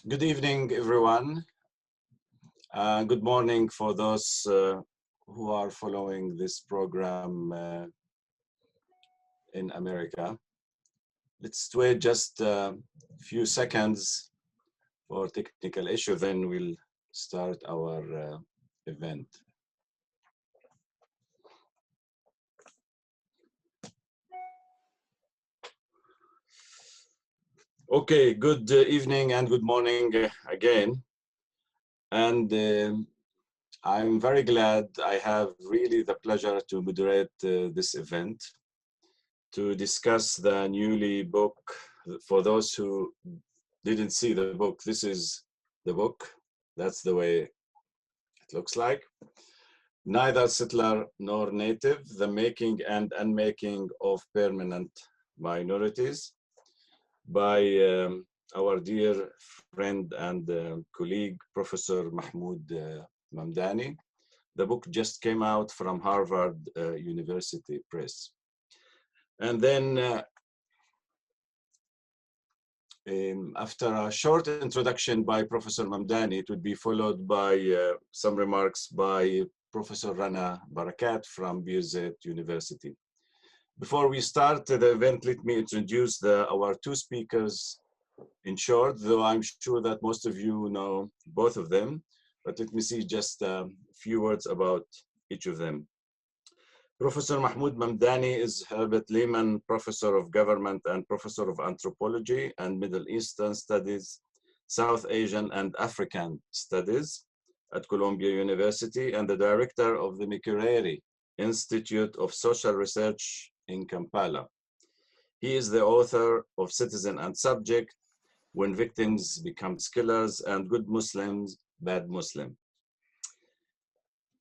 Good evening, everyone. Good morning for those who are following this program in America. Let's wait just a few seconds for technical issue, then we'll start our event. Okay, good evening and good morning again. And I'm very glad I have really the pleasure to moderate this event to discuss the newly book. For those who didn't see the book, this is the book. That's the way it looks like. Neither Settler nor Native, the Making and Unmaking of Permanent Minorities, by our dear friend and colleague, Professor Mahmood Mamdani. The book just came out from Harvard University Press. And then after a short introduction by Professor Mamdani, it would be followed by some remarks by Professor Rana Barakat from Birzeit University. Before we start the event, let me introduce our two speakers in short, though I'm sure that most of you know both of them, but let me see just a few words about each of them. Professor Mahmood Mamdani is Herbert Lehman Professor of Government and Professor of Anthropology and Middle Eastern Studies, South Asian and African Studies at Columbia University, and the Director of the Mikureri Institute of Social Research in Kampala. He is the author of Citizen and Subject, When Victims Become Killers, and Good Muslims, Bad Muslim.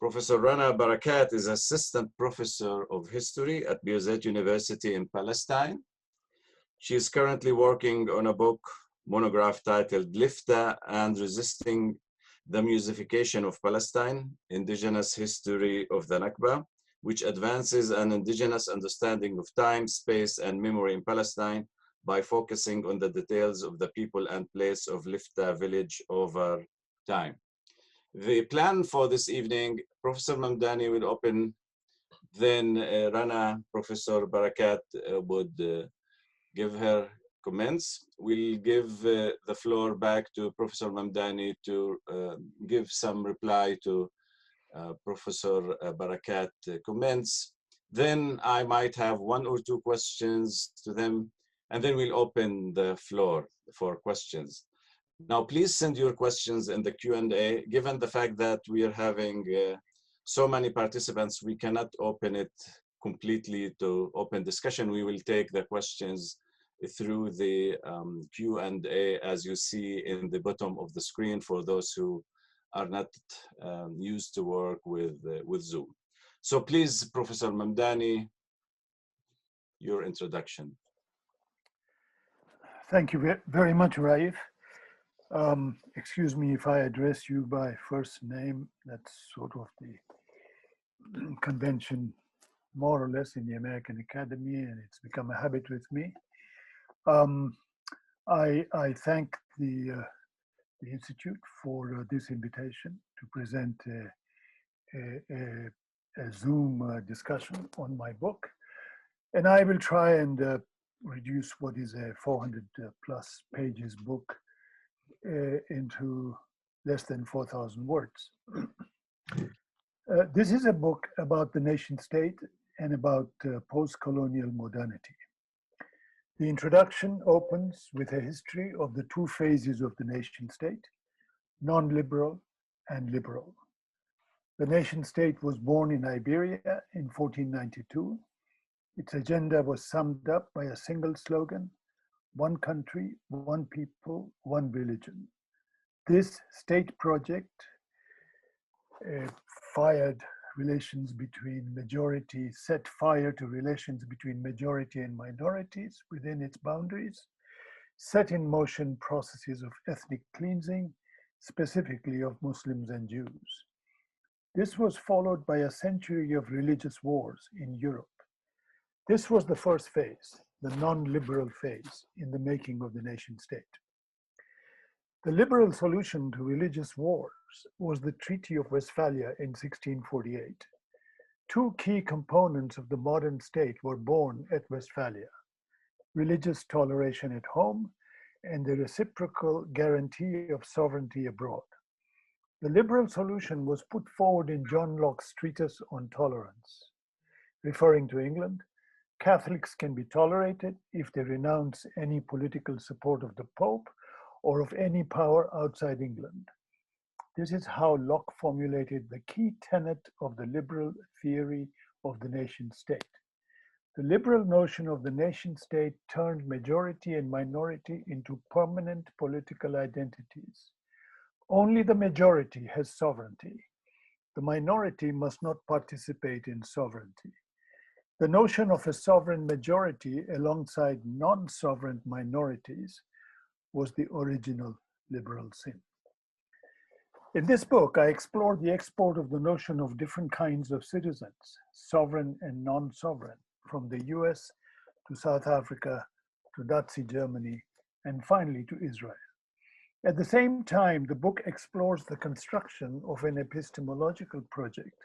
Professor Rana Barakat is Assistant Professor of History at Birzeit University in Palestine. She is currently working on a book monograph titled Lifta and Resisting the Musification of Palestine, Indigenous History of the Nakba, which advances an indigenous understanding of time, space, and memory in Palestine by focusing on the details of the people and place of Lifta village over time. The plan for this evening, Professor Mamdani will open, then Rana, Professor Barakat would give her comments. We'll give the floor back to Professor Mamdani to give some reply to Professor Barakat comments. Then I might have one or two questions to them, and then we'll open the floor for questions. Now, please send your questions in the Q&A. Given the fact that we are having so many participants, we cannot open it completely to open discussion. We will take the questions through the Q&A, as you see in the bottom of the screen for those who are not used to work with Zoom. So please, Professor Mamdani, your introduction. Thank you very much, Raif. Excuse me if I address you by first name. That's sort of the convention, more or less, in the American Academy, and it's become a habit with me. I thank the Institute for this invitation to present a Zoom discussion on my book. And I will try and reduce what is a 400 plus pages book into less than 4,000 words. This is a book about the nation state and about post-colonial modernity. The introduction opens with a history of the two phases of the nation state, non-liberal and liberal. The nation state was born in Iberia in 1492. Its agenda was summed up by a single slogan: one country, one people, one religion. This state project set fire to relations between majority and minorities within its boundaries, set in motion processes of ethnic cleansing, specifically of Muslims and Jews. This was followed by a century of religious wars in Europe. This was the first phase, the non-liberal phase in the making of the nation state. The liberal solution to religious wars was the Treaty of Westphalia in 1648. Two key components of the modern state were born at Westphalia: religious toleration at home and the reciprocal guarantee of sovereignty abroad. The liberal solution was put forward in John Locke's treatise on tolerance. Referring to England, Catholics can be tolerated if they renounce any political support of the Pope or of any power outside England. This is how Locke formulated the key tenet of the liberal theory of the nation state. The liberal notion of the nation state turned majority and minority into permanent political identities. Only the majority has sovereignty. The minority must not participate in sovereignty. The notion of a sovereign majority alongside non-sovereign minorities was the original liberal sin. In this book, I explore the export of the notion of different kinds of citizens, sovereign and non-sovereign, from the US to South Africa to Nazi Germany, and finally to Israel. At the same time, the book explores the construction of an epistemological project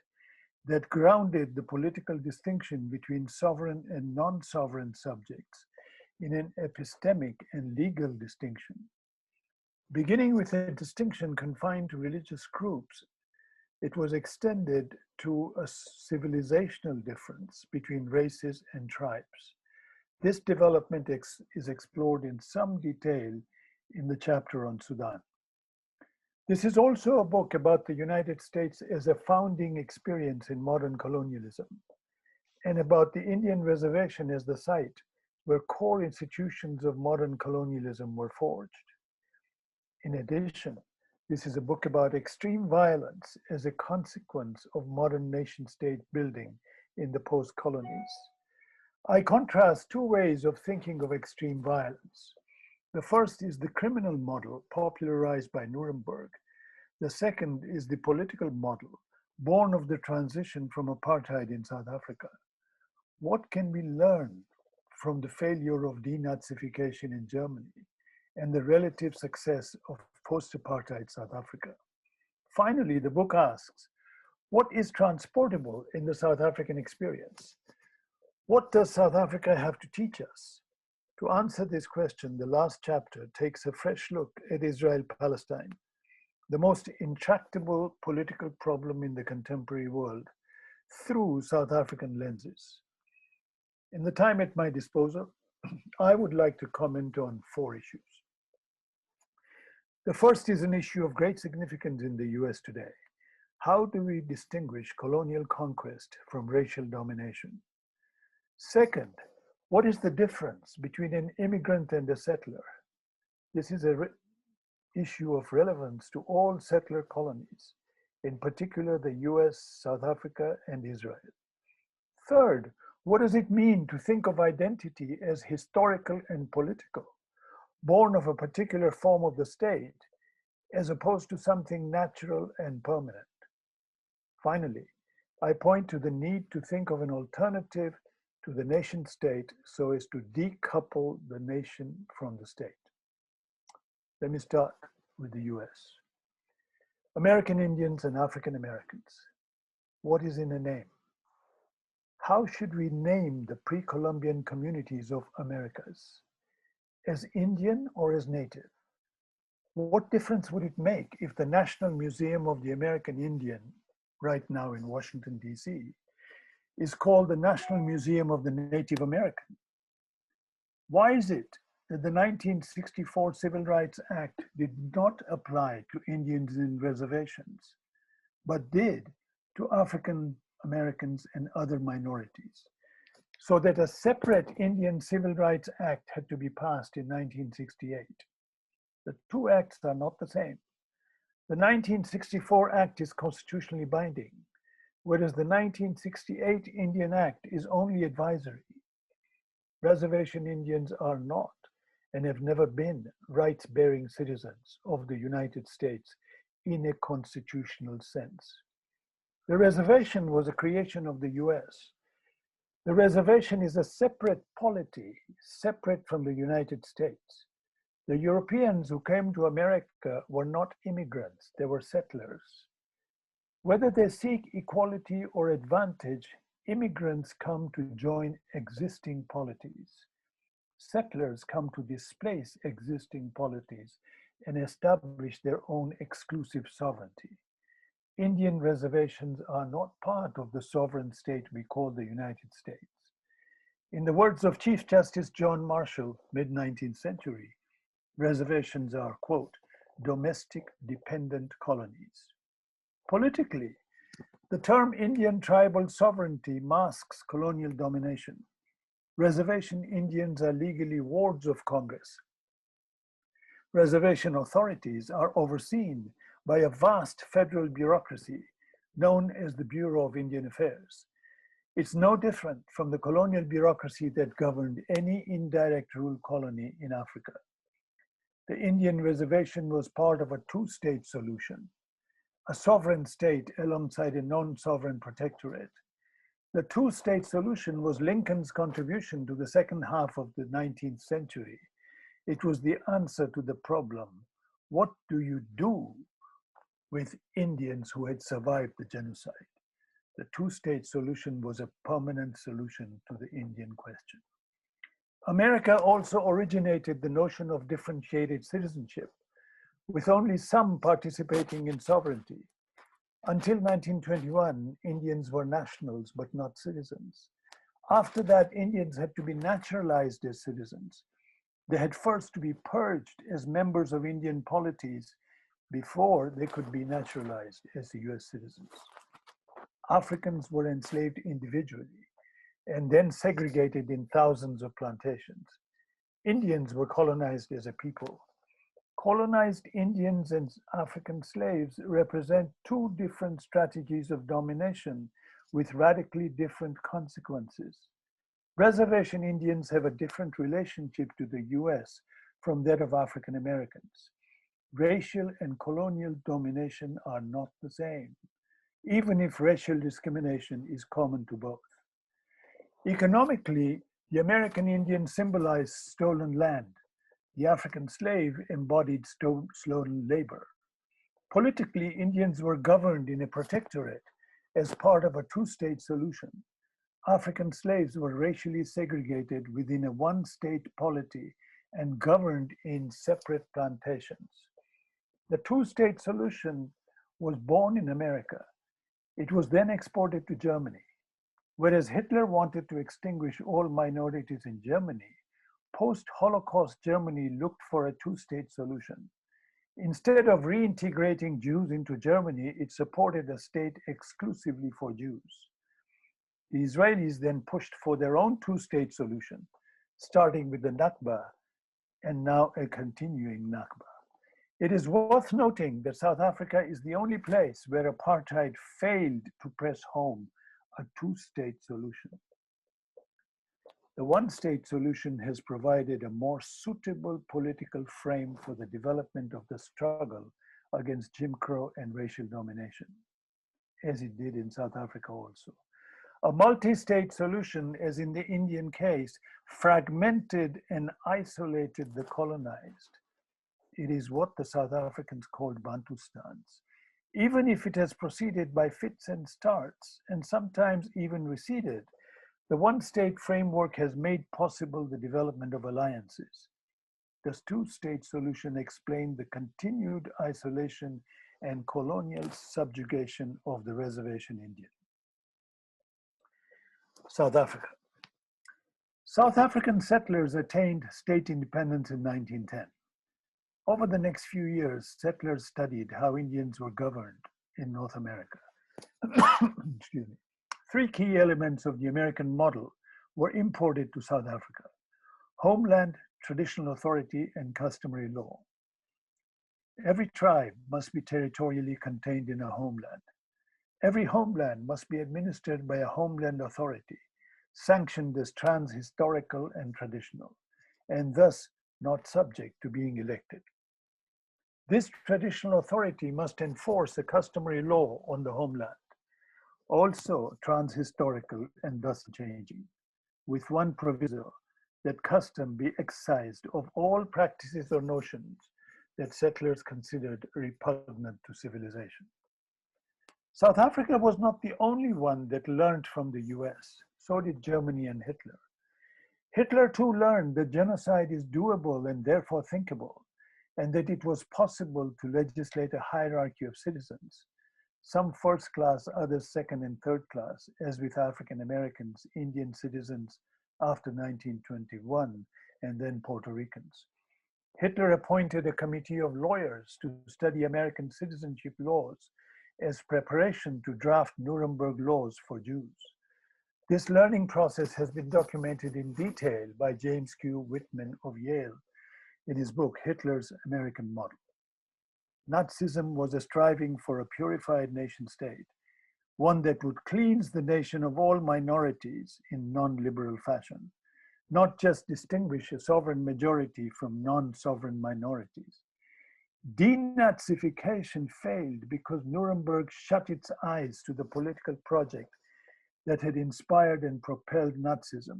that grounded the political distinction between sovereign and non-sovereign subjects in an epistemic and legal distinction. Beginning with a distinction confined to religious groups, it was extended to a civilizational difference between races and tribes. This development is explored in some detail in the chapter on Sudan. This is also a book about the United States as a founding experience in modern colonialism, and about the Indian reservation as the site where core institutions of modern colonialism were forged. In addition, this is a book about extreme violence as a consequence of modern nation-state building in the post-colonies. I contrast two ways of thinking of extreme violence. The first is the criminal model popularized by Nuremberg. The second is the political model born of the transition from apartheid in South Africa. What can we learn from the failure of denazification in Germany and the relative success of post-apartheid South Africa? Finally, the book asks, what is transportable in the South African experience? What does South Africa have to teach us? To answer this question, the last chapter takes a fresh look at Israel-Palestine, the most intractable political problem in the contemporary world, through South African lenses. In the time at my disposal, I would like to comment on four issues. The first is an issue of great significance in the US today. How do we distinguish colonial conquest from racial domination? Second, what is the difference between an immigrant and a settler? This is an issue of relevance to all settler colonies, in particular the US, South Africa, and Israel. Third, what does it mean to think of identity as historical and political, born of a particular form of the state, as opposed to something natural and permanent? Finally, I point to the need to think of an alternative to the nation state so as to decouple the nation from the state. Let me start with the US. American Indians and African Americans. What is in a name? How should we name the pre-Columbian communities of Americas? As Indian or as native? What difference would it make if the National Museum of the American Indian, right now in Washington, DC, is called the National Museum of the Native American? Why is it that the 1964 Civil Rights Act did not apply to Indians in reservations, but did to African Americans and other minorities, so that a separate Indian Civil Rights Act had to be passed in 1968? The two acts are not the same. The 1964 Act is constitutionally binding, whereas the 1968 Indian Act is only advisory. Reservation Indians are not and have never been rights-bearing citizens of the United States in a constitutional sense. The reservation was a creation of the US. The reservation is a separate polity, separate from the United States. The Europeans who came to America were not immigrants, they were settlers. Whether they seek equality or advantage, immigrants come to join existing polities. Settlers come to displace existing polities and establish their own exclusive sovereignty. Indian reservations are not part of the sovereign state we call the United States. In the words of Chief Justice John Marshall, mid-19th century, reservations are, quote, domestic dependent colonies. Politically, the term Indian tribal sovereignty masks colonial domination. Reservation Indians are legally wards of Congress. Reservation authorities are overseen by a vast federal bureaucracy known as the Bureau of Indian Affairs. It's no different from the colonial bureaucracy that governed any indirect rule colony in Africa. The Indian reservation was part of a two-state solution, a sovereign state alongside a non-sovereign protectorate. The two-state solution was Lincoln's contribution to the second half of the 19th century. It was the answer to the problem, what do you do with Indians who had survived the genocide? The two-state solution was a permanent solution to the Indian question. America also originated the notion of differentiated citizenship, with only some participating in sovereignty. Until 1921, Indians were nationals but not citizens. After that, Indians had to be naturalized as citizens. They had first to be purged as members of Indian polities before they could be naturalized as US citizens. Africans were enslaved individually and then segregated in thousands of plantations. Indians were colonized as a people. Colonized Indians and African slaves represent two different strategies of domination with radically different consequences. Reservation Indians have a different relationship to the US from that of African Americans. Racial and colonial domination are not the same, even if racial discrimination is common to both. Economically, the American Indian symbolized stolen land. The African slave embodied stolen labor. Politically, Indians were governed in a protectorate as part of a two-state solution. African slaves were racially segregated within a one-state polity and governed in separate plantations. The two-state solution was born in America. It was then exported to Germany. Whereas Hitler wanted to extinguish all minorities in Germany, post-Holocaust Germany looked for a two-state solution. Instead of reintegrating Jews into Germany, it supported a state exclusively for Jews. The Israelis then pushed for their own two-state solution, starting with the Nakba and now a continuing Nakba. It is worth noting that South Africa is the only place where apartheid failed to press home a two-state solution. The one-state solution has provided a more suitable political frame for the development of the struggle against Jim Crow and racial domination, as it did in South Africa also. A multi-state solution, as in the Indian case, fragmented and isolated the colonized. It is what the South Africans called Bantustans. Even if it has proceeded by fits and starts, and sometimes even receded, the one-state framework has made possible the development of alliances. The two-state solution explained the continued isolation and colonial subjugation of the reservation Indian. South Africa. South African settlers attained state independence in 1910. Over the next few years, settlers studied how Indians were governed in North America. Excuse me. Three key elements of the American model were imported to South Africa: homeland, traditional authority, and customary law. Every tribe must be territorially contained in a homeland. Every homeland must be administered by a homeland authority, sanctioned as trans-historical and traditional, and thus not subject to being elected. This traditional authority must enforce a customary law on the homeland, also trans-historical and thus changing, with one proviso: that custom be excised of all practices or notions that settlers considered repugnant to civilization. South Africa was not the only one that learned from the US. So did Germany and Hitler. Hitler too learned that genocide is doable and therefore thinkable, and that it was possible to legislate a hierarchy of citizens, some first class, others second and third class, as with African Americans, Indian citizens after 1921, and then Puerto Ricans. Hitler appointed a committee of lawyers to study American citizenship laws as preparation to draft Nuremberg laws for Jews. This learning process has been documented in detail by James Q. Whitman of Yale in his book, Hitler's American Model. Nazism was a striving for a purified nation state, one that would cleanse the nation of all minorities in non-liberal fashion, not just distinguish a sovereign majority from non-sovereign minorities. Denazification failed because Nuremberg shut its eyes to the political project that had inspired and propelled Nazism.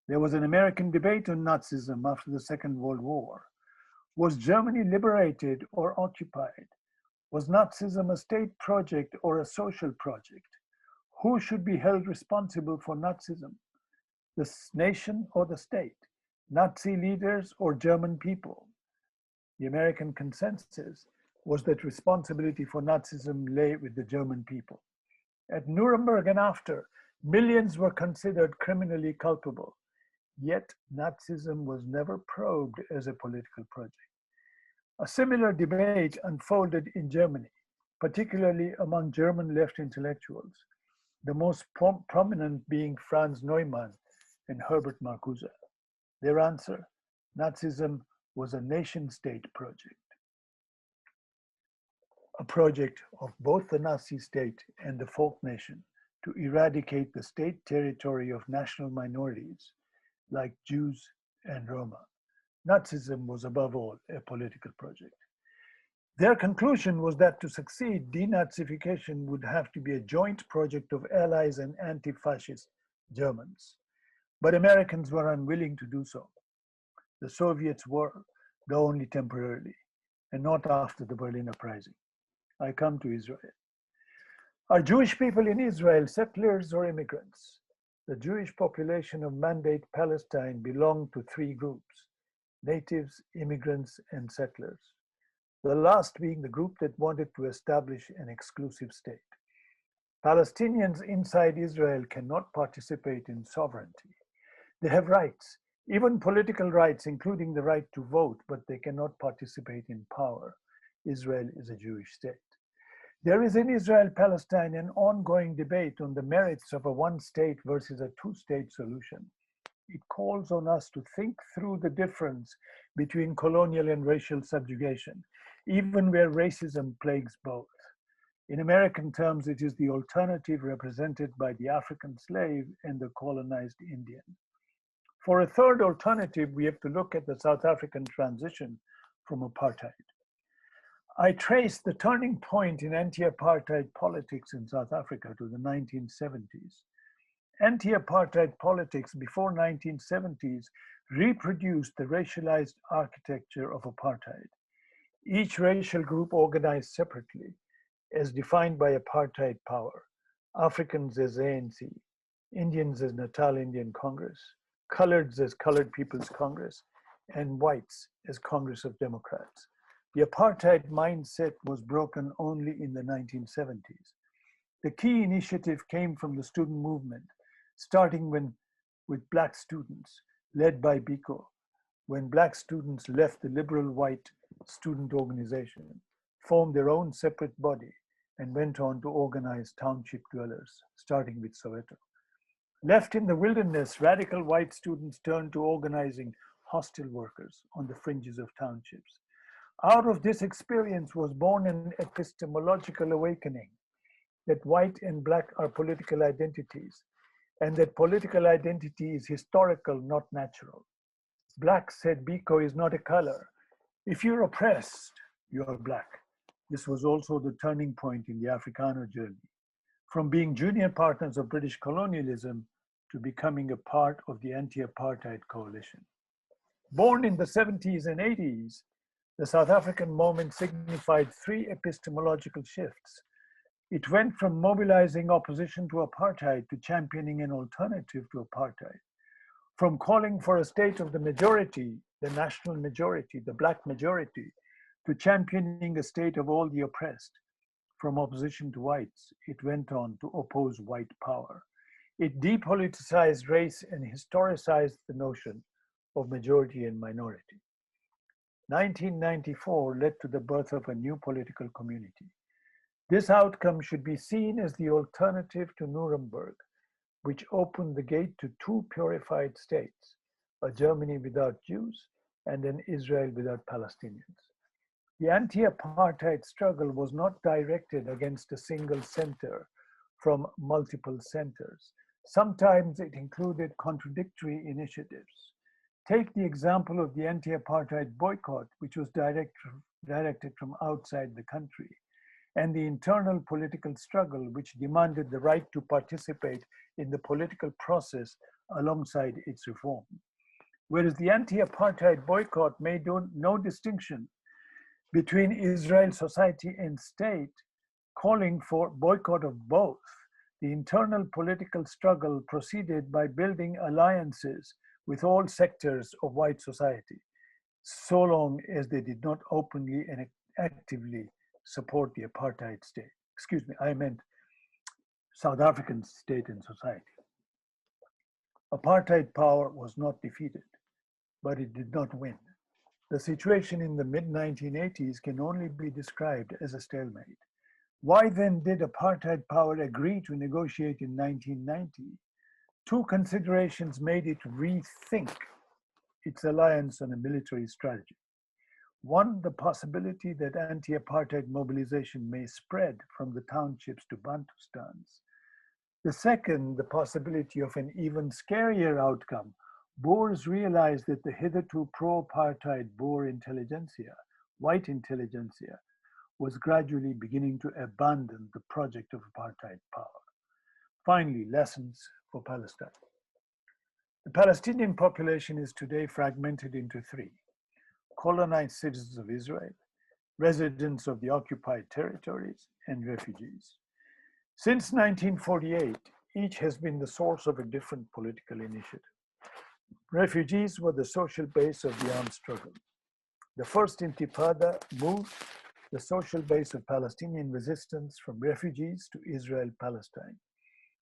There was an American debate on Nazism after the Second World War. Was Germany liberated or occupied? Was Nazism a state project or a social project? Who should be held responsible for Nazism? The nation or the state? Nazi leaders or German people? The American consensus was that responsibility for Nazism lay with the German people. At Nuremberg and after, millions were considered criminally culpable. Yet Nazism was never probed as a political project. A similar debate unfolded in Germany, particularly among German left intellectuals, the most prominent being Franz Neumann and Herbert Marcuse. Their answer, Nazism was a nation-state project. A project of both the Nazi state and the folk nation to eradicate the state territory of national minorities like Jews and Roma. Nazism was above all a political project. Their conclusion was that to succeed, denazification would have to be a joint project of allies and anti-fascist Germans. But Americans were unwilling to do so. The Soviets were, though only temporarily, and not after the Berlin Uprising. I come to Israel. Are Jewish people in Israel settlers or immigrants? The Jewish population of Mandate Palestine belonged to three groups: natives, immigrants, and settlers. The last being the group that wanted to establish an exclusive state. Palestinians inside Israel cannot participate in sovereignty. They have rights, even political rights, including the right to vote, but they cannot participate in power. Israel is a Jewish state. There is in Israel-Palestine an ongoing debate on the merits of a one-state versus a two-state solution. It calls on us to think through the difference between colonial and racial subjugation, even where racism plagues both. In American terms, it is the alternative represented by the African slave and the colonized Indian. For a third alternative, we have to look at the South African transition from apartheid. I trace the turning point in anti-apartheid politics in South Africa to the 1970s. Anti-apartheid politics before 1970s reproduced the racialized architecture of apartheid. Each racial group organized separately, as defined by apartheid power. Africans as ANC, Indians as Natal Indian Congress, coloreds as Colored People's Congress, and whites as Congress of Democrats. The apartheid mindset was broken only in the 1970s. The key initiative came from the student movement, starting with Black students, led by Biko, when Black students left the liberal white student organization, formed their own separate body, and went on to organize township dwellers, starting with Soweto. Left in the wilderness, radical white students turned to organizing hostel workers on the fringes of townships. Out of this experience was born an epistemological awakening that white and Black are political identities, and that political identity is historical, not natural. Black, said Biko, is not a color. If you're oppressed, you're Black. This was also the turning point in the Afrikaner journey. From being junior partners of British colonialism, to becoming a part of the anti-apartheid coalition. Born in the 70s and 80s, the South African moment signified three epistemological shifts. It went from mobilizing opposition to apartheid to championing an alternative to apartheid, from calling for a state of the majority, the national majority, the black majority, to championing a state of all the oppressed. From opposition to whites, it went on to oppose white power. It depoliticized race and historicized the notion of majority and minority. 1994 led to the birth of a new political community. This outcome should be seen as the alternative to Nuremberg, which opened the gate to two purified states, a Germany without Jews and an Israel without Palestinians. The anti-apartheid struggle was not directed against a single center from multiple centers. Sometimes it included contradictory initiatives. Take the example of the anti-apartheid boycott, which was directed from outside the country, and the internal political struggle, which demanded the right to participate in the political process alongside its reform. Whereas the anti-apartheid boycott made no distinction between Israel society and state, calling for boycott of both, the internal political struggle proceeded by building alliances with all sectors of white society, so long as they did not openly and actively support the apartheid state. Excuse me, I meant South African state and society. Apartheid power was not defeated, but it did not win. The situation in the mid-1980s can only be described as a stalemate. Why then did apartheid power agree to negotiate in 1990? Two considerations made it rethink its alliance on a military strategy. One, the possibility that anti-apartheid mobilization may spread from the townships to Bantustans. The second, the possibility of an even scarier outcome. Boers realized that the hitherto pro-apartheid Boer intelligentsia, white intelligentsia, was gradually beginning to abandon the project of apartheid power. Finally, lessons for Palestine. The Palestinian population is today fragmented into three: colonized citizens of Israel, residents of the occupied territories, and refugees. Since 1948, each has been the source of a different political initiative. Refugees were the social base of the armed struggle. The first Intifada moved the social base of Palestinian resistance from refugees to Israel-Palestine.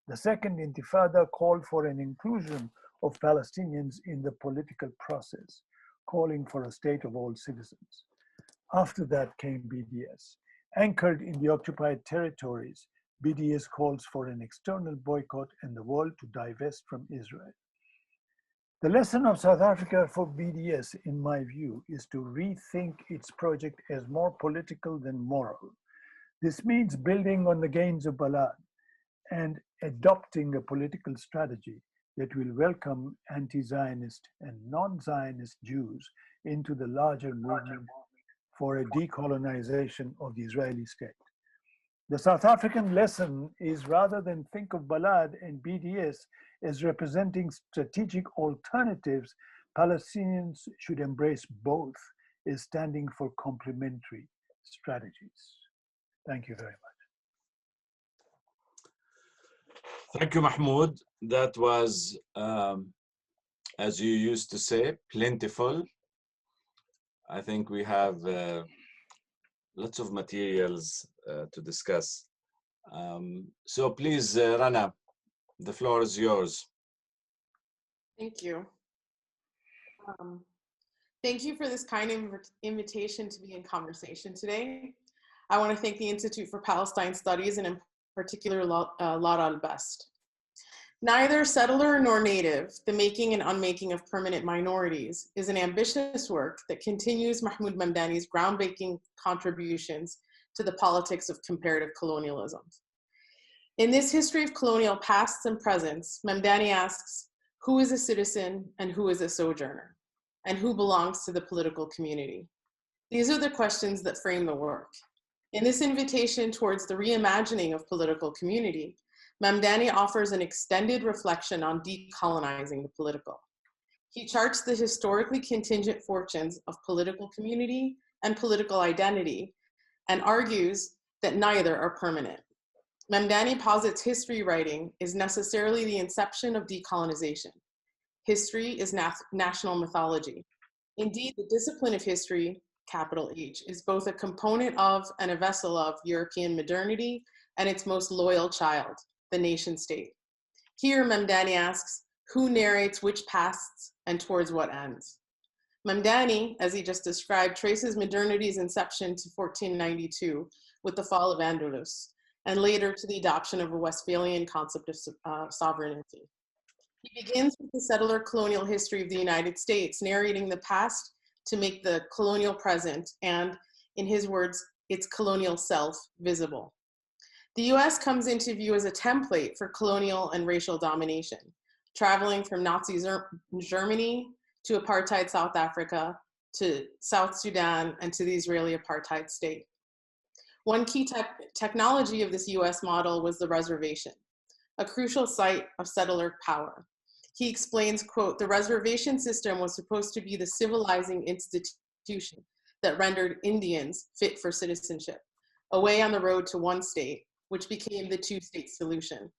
The second Intifada called for an inclusion of Palestinians in the political process, calling for a state of all citizens. After that came BDS. Anchored in the occupied territories, BDS calls for an external boycott and the world to divest from Israel. The lesson of South Africa for BDS, in my view, is to rethink its project as more political than moral. This means building on the gains of Balad and adopting a political strategy that will welcome anti-Zionist and non-Zionist Jews into the larger movement for a decolonization of the Israeli state. The South African lesson is, rather than think of Balad and BDS as representing strategic alternatives, Palestinians should embrace both as standing for complementary strategies. Thank you very much. Thank you, Mahmoud. That was, as you used to say, plentiful. I think we have lots of materials to discuss. So please, Rana, the floor is yours. Thank you. Thank you for this kind invitation to be in conversation today. I want to thank the Institute for Palestine Studies and in particular Laud al-Best. Neither settler nor native, the making and unmaking of permanent minorities, is an ambitious work that continues Mahmood Mamdani's groundbreaking contributions to the politics of comparative colonialism. In this history of colonial pasts and presents, Mamdani asks, who is a citizen and who is a sojourner, and who belongs to the political community? These are the questions that frame the work. In this invitation towards the reimagining of political community, Mamdani offers an extended reflection on decolonizing the political. He charts the historically contingent fortunes of political community and political identity and argues that neither are permanent. Mamdani posits history writing is necessarily the inception of decolonization. History is national mythology. Indeed, the discipline of history, capital H, is both a component of and a vessel of European modernity and its most loyal child, the nation state. Here, Mamdani asks, who narrates which pasts and towards what ends? Mamdani, as he just described, traces modernity's inception to 1492 with the fall of Andalus, and later to the adoption of a Westphalian concept of sovereignty. He begins with the settler colonial history of the United States, narrating the past to make the colonial present and, in his words, its colonial self visible. The US comes into view as a template for colonial and racial domination, traveling from Nazi Germany to apartheid South Africa, to South Sudan, and to the Israeli apartheid state. One key technology of this US model was the reservation, a crucial site of settler power. He explains, quote, the reservation system was supposed to be the civilizing institution that rendered Indians fit for citizenship, away on the road to one state, which became the two-state solution.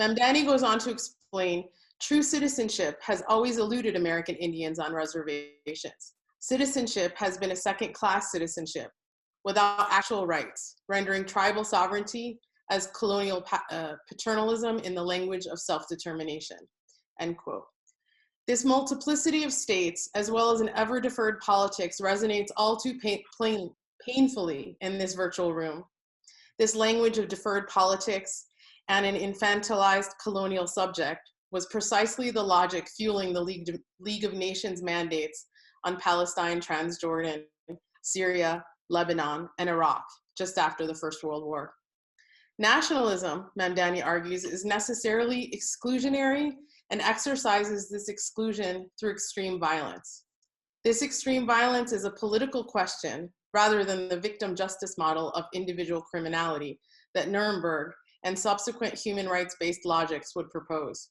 Mamdani goes on to explain, true citizenship has always eluded American Indians on reservations. Citizenship has been a second-class citizenship without actual rights, rendering tribal sovereignty as colonial paternalism in the language of self-determination, end quote. This multiplicity of states, as well as an ever-deferred politics, resonates all too painfully in this virtual room. This language of deferred politics and an infantilized colonial subject was precisely the logic fueling the League of Nations mandates on Palestine, Transjordan, Syria, Lebanon, and Iraq, just after the First World War. Nationalism, Mamdani argues, is necessarily exclusionary and exercises this exclusion through extreme violence. This extreme violence is a political question rather than the victim justice model of individual criminality that Nuremberg and subsequent human rights-based logics would propose.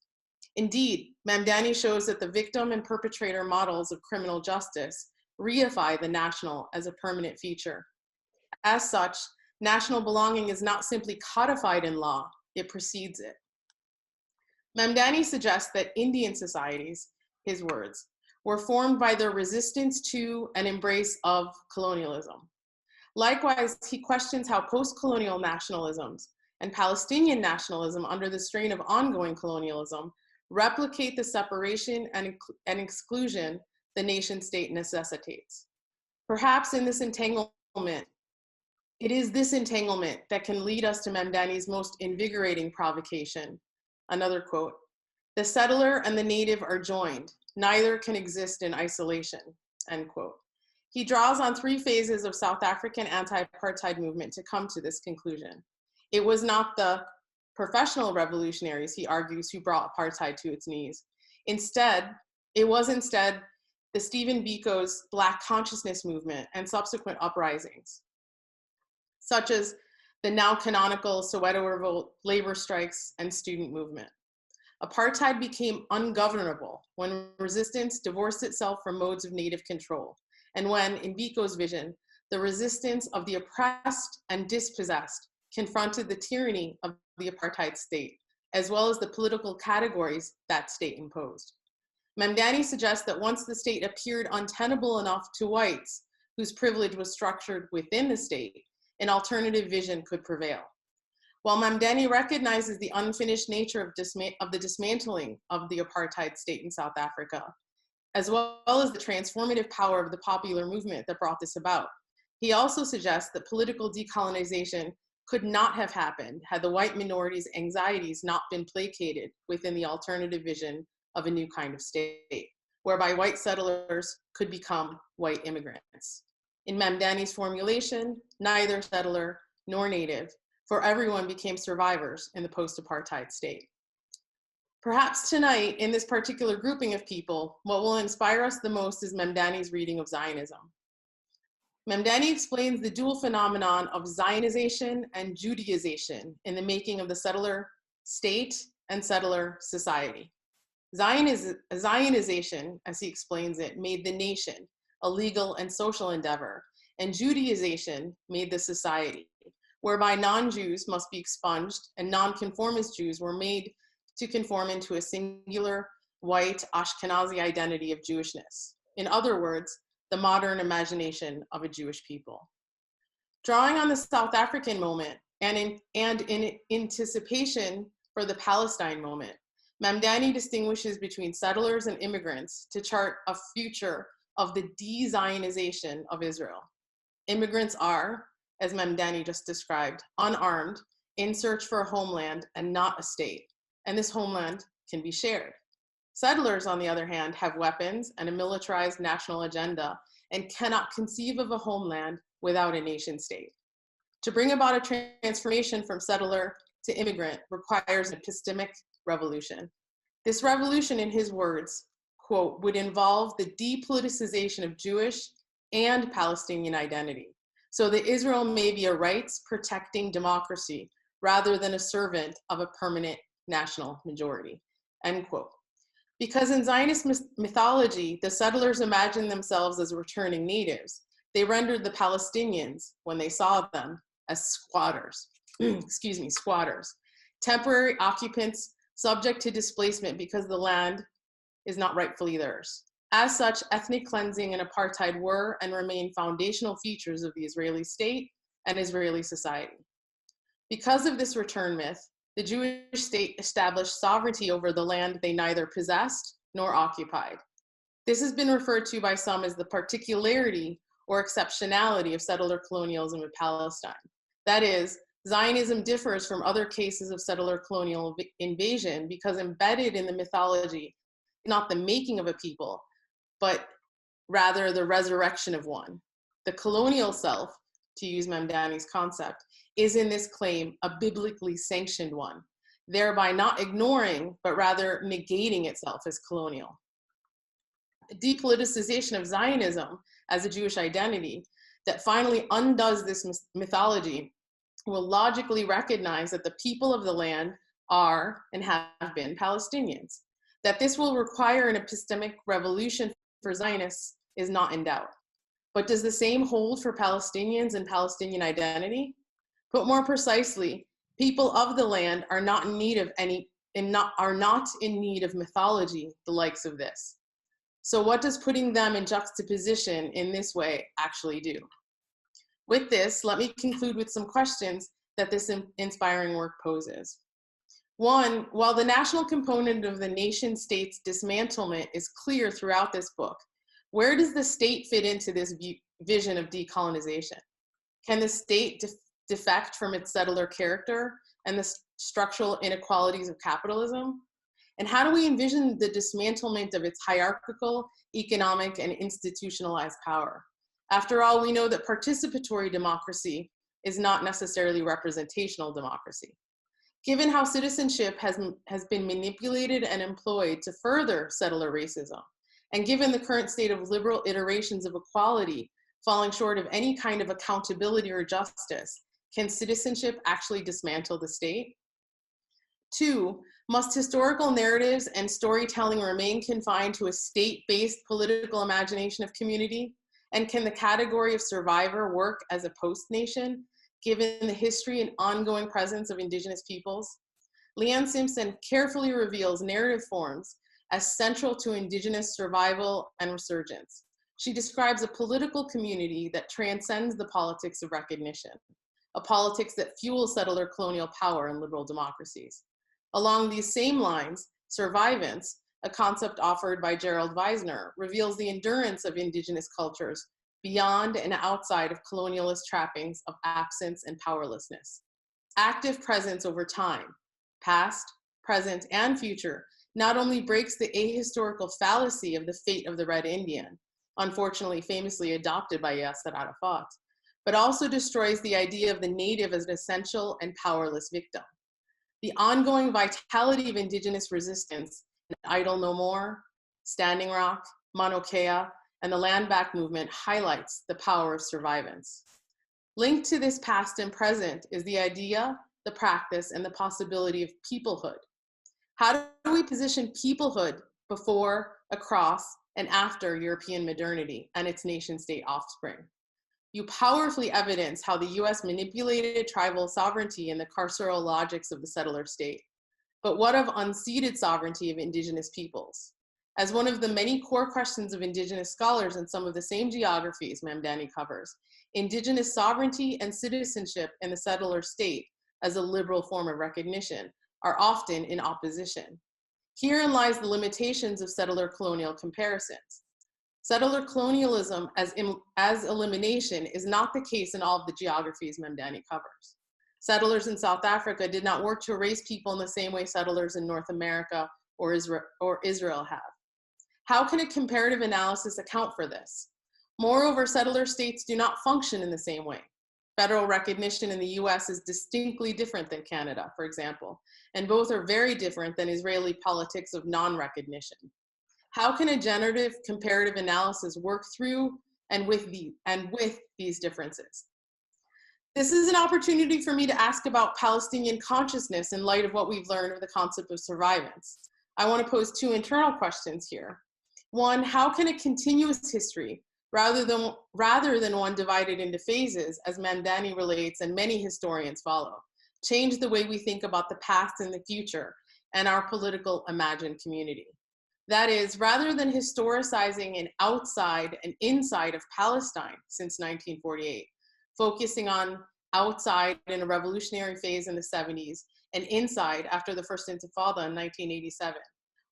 Indeed, Mamdani shows that the victim and perpetrator models of criminal justice reify the national as a permanent feature. As such, national belonging is not simply codified in law, it precedes it. Mamdani suggests that Indian societies, his words, were formed by their resistance to and embrace of colonialism. Likewise, he questions how post-colonial nationalisms and Palestinian nationalism under the strain of ongoing colonialism replicate the separation and exclusion the nation state necessitates. Perhaps in this entanglement, it is this entanglement that can lead us to Mamdani's most invigorating provocation. Another quote, the settler and the native are joined. Neither can exist in isolation, end quote. He draws on three phases of South African anti-apartheid movement to come to this conclusion. It was not the professional revolutionaries, he argues, who brought apartheid to its knees. It was instead the Stephen Biko's Black consciousness movement and subsequent uprisings, such as the now canonical Soweto revolt, labor strikes, and student movement. Apartheid became ungovernable when resistance divorced itself from modes of native control, and when, in Biko's vision, the resistance of the oppressed and dispossessed confronted the tyranny of the apartheid state, as well as the political categories that state imposed. Mamdani suggests that once the state appeared untenable enough to whites, whose privilege was structured within the state, an alternative vision could prevail. While Mamdani recognizes the unfinished nature of the dismantling of the apartheid state in South Africa, as well as the transformative power of the popular movement that brought this about, he also suggests that political decolonization could not have happened had the white minorities' anxieties not been placated within the alternative vision of a new kind of state, whereby white settlers could become white immigrants. In Mamdani's formulation, neither settler nor native, for everyone became survivors in the post-apartheid state. Perhaps tonight, in this particular grouping of people, what will inspire us the most is Mamdani's reading of Zionism. Mamdani explains the dual phenomenon of Zionization and Judaization in the making of the settler state, and settler society. Zionization, as he explains it, made the nation a legal and social endeavor, and Judaization made the society, whereby non-Jews must be expunged and non-conformist Jews were made to conform into a singular white Ashkenazi identity of Jewishness. In other words, the modern imagination of a Jewish people. Drawing on the South African moment and in anticipation for the Palestine moment, Mamdani distinguishes between settlers and immigrants to chart a future of the de-Zionization of Israel. Immigrants are, as Mamdani just described, unarmed, in search for a homeland and not a state, and this homeland can be shared. Settlers, on the other hand, have weapons and a militarized national agenda and cannot conceive of a homeland without a nation state. To bring about a transformation from settler to immigrant requires an epistemic revolution. This revolution, in his words, quote, would involve the depoliticization of Jewish and Palestinian identity, so that Israel may be a rights-protecting democracy rather than a servant of a permanent national majority, end quote. Because in Zionist mythology, the settlers imagined themselves as returning natives, they rendered the Palestinians, when they saw them, as squatters, squatters, temporary occupants subject to displacement because the land is not rightfully theirs. As such, ethnic cleansing and apartheid were and remain foundational features of the Israeli state and Israeli society. Because of this return myth, the Jewish state established sovereignty over the land they neither possessed nor occupied. This has been referred to by some as the particularity or exceptionality of settler colonialism in Palestine. That is, Zionism differs from other cases of settler colonial invasion because embedded in the mythology, not the making of a people, but rather the resurrection of one. The colonial self, to use Mamdani's concept, is in this claim a biblically sanctioned one, thereby not ignoring, but rather negating itself as colonial. Depoliticization of Zionism as a Jewish identity that finally undoes this mythology will logically recognize that the people of the land are and have been Palestinians. That this will require an epistemic revolution for Zionists is not in doubt. But does the same hold for Palestinians and Palestinian identity? Put more precisely, people of the land are not in need of mythology, the likes of this. So what does putting them in juxtaposition in this way actually do? With this, let me conclude with some questions that this inspiring work poses. One, while the national component of the nation state's dismantlement is clear throughout this book, where does the state fit into this vision of decolonization? Can the state defect from its settler character and the structural inequalities of capitalism? And how do we envision the dismantlement of its hierarchical, economic, and institutionalized power? After all, we know that participatory democracy is not necessarily representational democracy. Given how citizenship has been manipulated and employed to further settler racism, and given the current state of liberal iterations of equality falling short of any kind of accountability or justice, can citizenship actually dismantle the state? Two, must historical narratives and storytelling remain confined to a state-based political imagination of community? And can the category of survivor work as a post-nation, given the history and ongoing presence of Indigenous peoples? Leanne Simpson carefully reveals narrative forms as central to Indigenous survival and resurgence. She describes a political community that transcends the politics of recognition, a politics that fuels settler colonial power and liberal democracies. Along these same lines, survivance, a concept offered by Gerald Weisner, reveals the endurance of Indigenous cultures beyond and outside of colonialist trappings of absence and powerlessness. Active presence over time, past, present, and future, not only breaks the ahistorical fallacy of the fate of the Red Indian, unfortunately famously adopted by Yasser Arafat, but also destroys the idea of the native as an essential and powerless victim. The ongoing vitality of Indigenous resistance in Idle No More, Standing Rock, Mauna Kea, and the Land Back movement highlights the power of survivance. Linked to this past and present is the idea the practice, and the possibility of peoplehood. How do we position peoplehood before, across, and after European modernity and its nation-state offspring? You powerfully evidence how the US manipulated tribal sovereignty and the carceral logics of the settler state. But what of unceded sovereignty of indigenous peoples? As one of the many core questions of indigenous scholars in some of the same geographies Mamdani covers, indigenous sovereignty and citizenship in the settler state as a liberal form of recognition are often in opposition. Herein lies the limitations of settler colonial comparisons. Settler colonialism as elimination is not the case in all of the geographies Mamdani covers. Settlers in South Africa did not work to erase people in the same way settlers in North America or Israel have. How can a comparative analysis account for this? Moreover, settler states do not function in the same way. Federal recognition in the US is distinctly different than Canada, for example, and both are very different than Israeli politics of non-recognition. How can a generative comparative analysis work through and with these differences? This is an opportunity for me to ask about Palestinian consciousness in light of what we've learned of the concept of survivance. I want to pose two internal questions here. One, how can a continuous history, rather than one divided into phases, as Mamdani relates and many historians follow, change the way we think about the past and the future and our political imagined community? That is, rather than historicizing an outside and inside of Palestine since 1948, focusing on outside in a revolutionary phase in the 70s and inside after the First Intifada in 1987.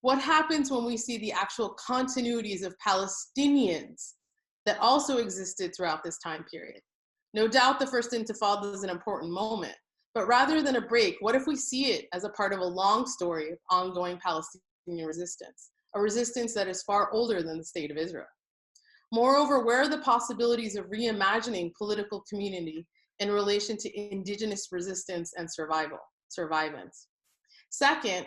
What happens when we see the actual continuities of Palestinians that also existed throughout this time period? No doubt the First Intifada is an important moment, but rather than a break, what if we see it as a part of a long story of ongoing Palestinian resistance, a resistance that is far older than the State of Israel? Moreover, where are the possibilities of reimagining political community in relation to indigenous resistance and survivance? Second,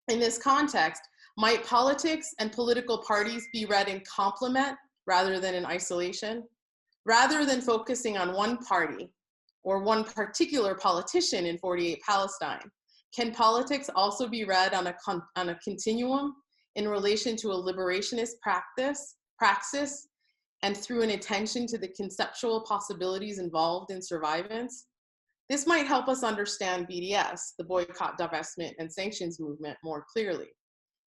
in this context, might politics and political parties be read in complement rather than in isolation? Rather than focusing on one party or one particular politician in 48 Palestine, can politics also be read on a continuum in relation to a liberationist praxis and through an attention to the conceptual possibilities involved in survivance? This might help us understand BDS, the boycott, divestment, and sanctions movement, more clearly.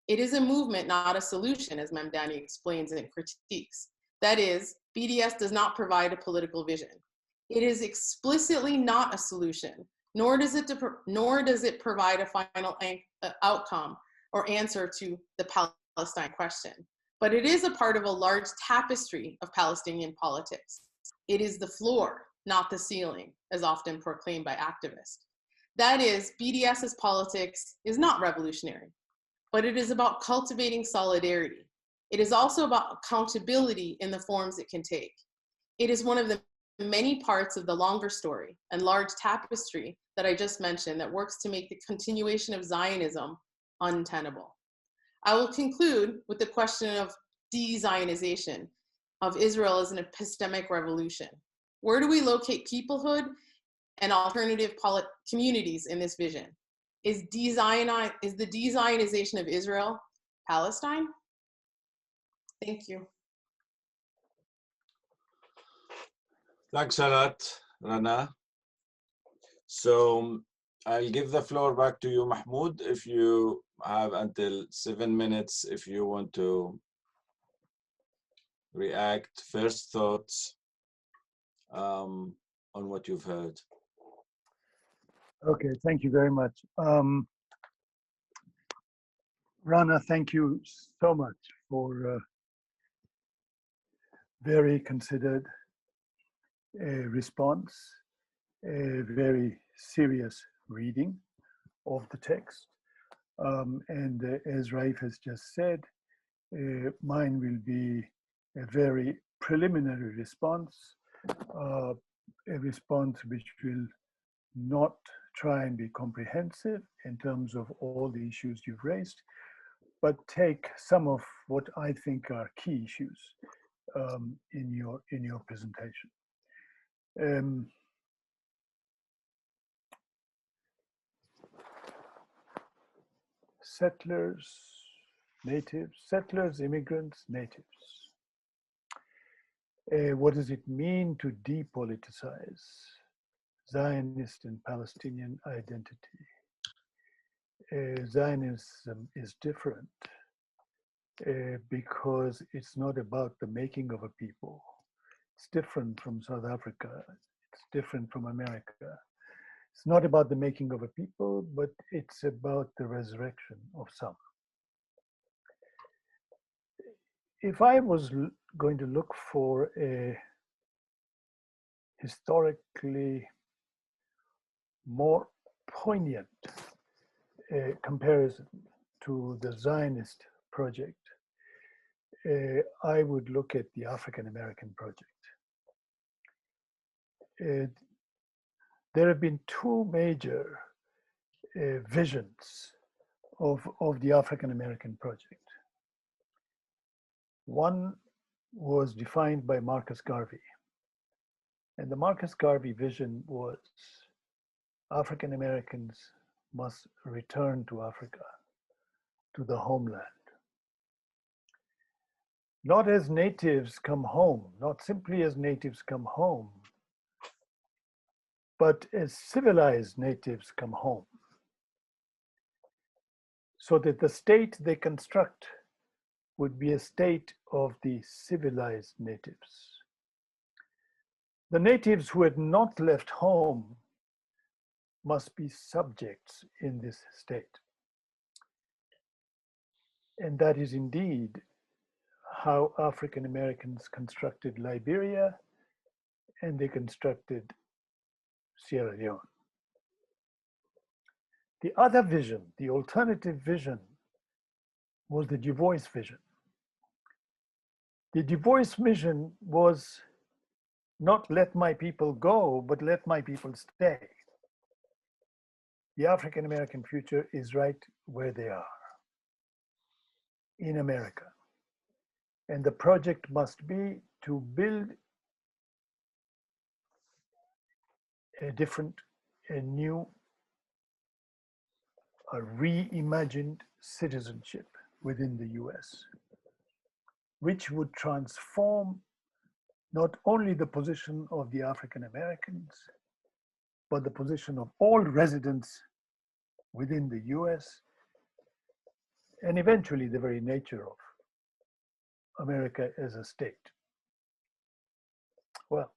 It is a movement, not a solution, as Mamdani explains and critiques. That is, BDS does not provide a political vision. It is explicitly not a solution, nor does it provide a final outcome or answer to the Palestine question. But it is a part of a large tapestry of Palestinian politics. It is the floor, not the ceiling, as often proclaimed by activists. That is, BDS's politics is not revolutionary, but it is about cultivating solidarity. It is also about accountability in the forms it can take. It is one of the many parts of the longer story and large tapestry that I just mentioned that works to make the continuation of Zionism untenable. I will conclude with the question of de-Zionization of Israel as an epistemic revolution. Where do we locate peoplehood and alternative communities in this vision? Is the de-Zionization of Israel Palestine? Thank you. Thanks a lot, Rana. So I'll give the floor back to you, Mahmoud, if you have until 7 minutes if you want to react, first thoughts on what you've heard. Okay, thank you very much. Rana, thank you so much for very considered response, a very serious reading of the text. And as Raif has just said, mine will be a very preliminary response, a response which will not try and be comprehensive in terms of all the issues you've raised, but take some of what I think are key issues in your presentation. settlers, natives, settlers, immigrants, natives. What does it mean to depoliticize Zionist and Palestinian identity? Zionism is different because it's not about the making of a people. It's different from South Africa. It's different from America. It's not about the making of a people, but it's about the resurrection of some. If I was going to look for a historically more poignant comparison to the Zionist project, I would look at the African American project. There have been two major visions of the African American project. One was defined by Marcus Garvey. And the Marcus Garvey vision was African Americans must return to Africa, to the homeland. Not as natives come home, not simply as natives come home, but as civilized natives come home. So that the state they construct would be a state of the civilized natives. The natives who had not left home must be subjects in this state. And that is indeed how African Americans constructed Liberia and they constructed Sierra Leone. The other vision, the alternative vision, was the Du Bois vision. The Du Bois vision was not let my people go, but let my people stay. The African American future is right where they are, in America. And the project must be to build a different, a new, a reimagined citizenship within the US, which would transform not only the position of the African Americans, but the position of all residents within the US, and eventually the very nature of America as a state. Well,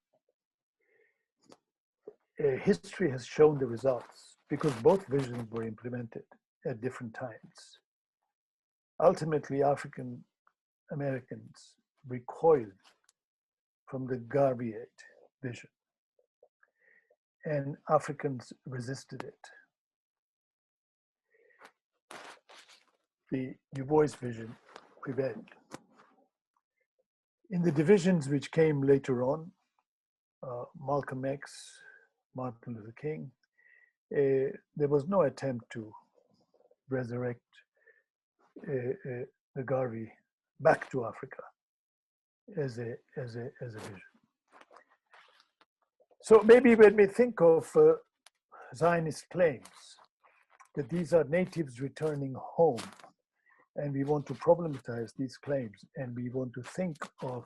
history has shown the results because both visions were implemented at different times. Ultimately, African Americans recoiled from the Garveyite vision, and Africans resisted it. The Du Bois vision prevailed. In the divisions which came later on, Malcolm X, Martin Luther King, there was no attempt to resurrect the Garvey back to Africa as a vision. So maybe when we think of Zionist claims that these are natives returning home, and we want to problematize these claims, and we want to think of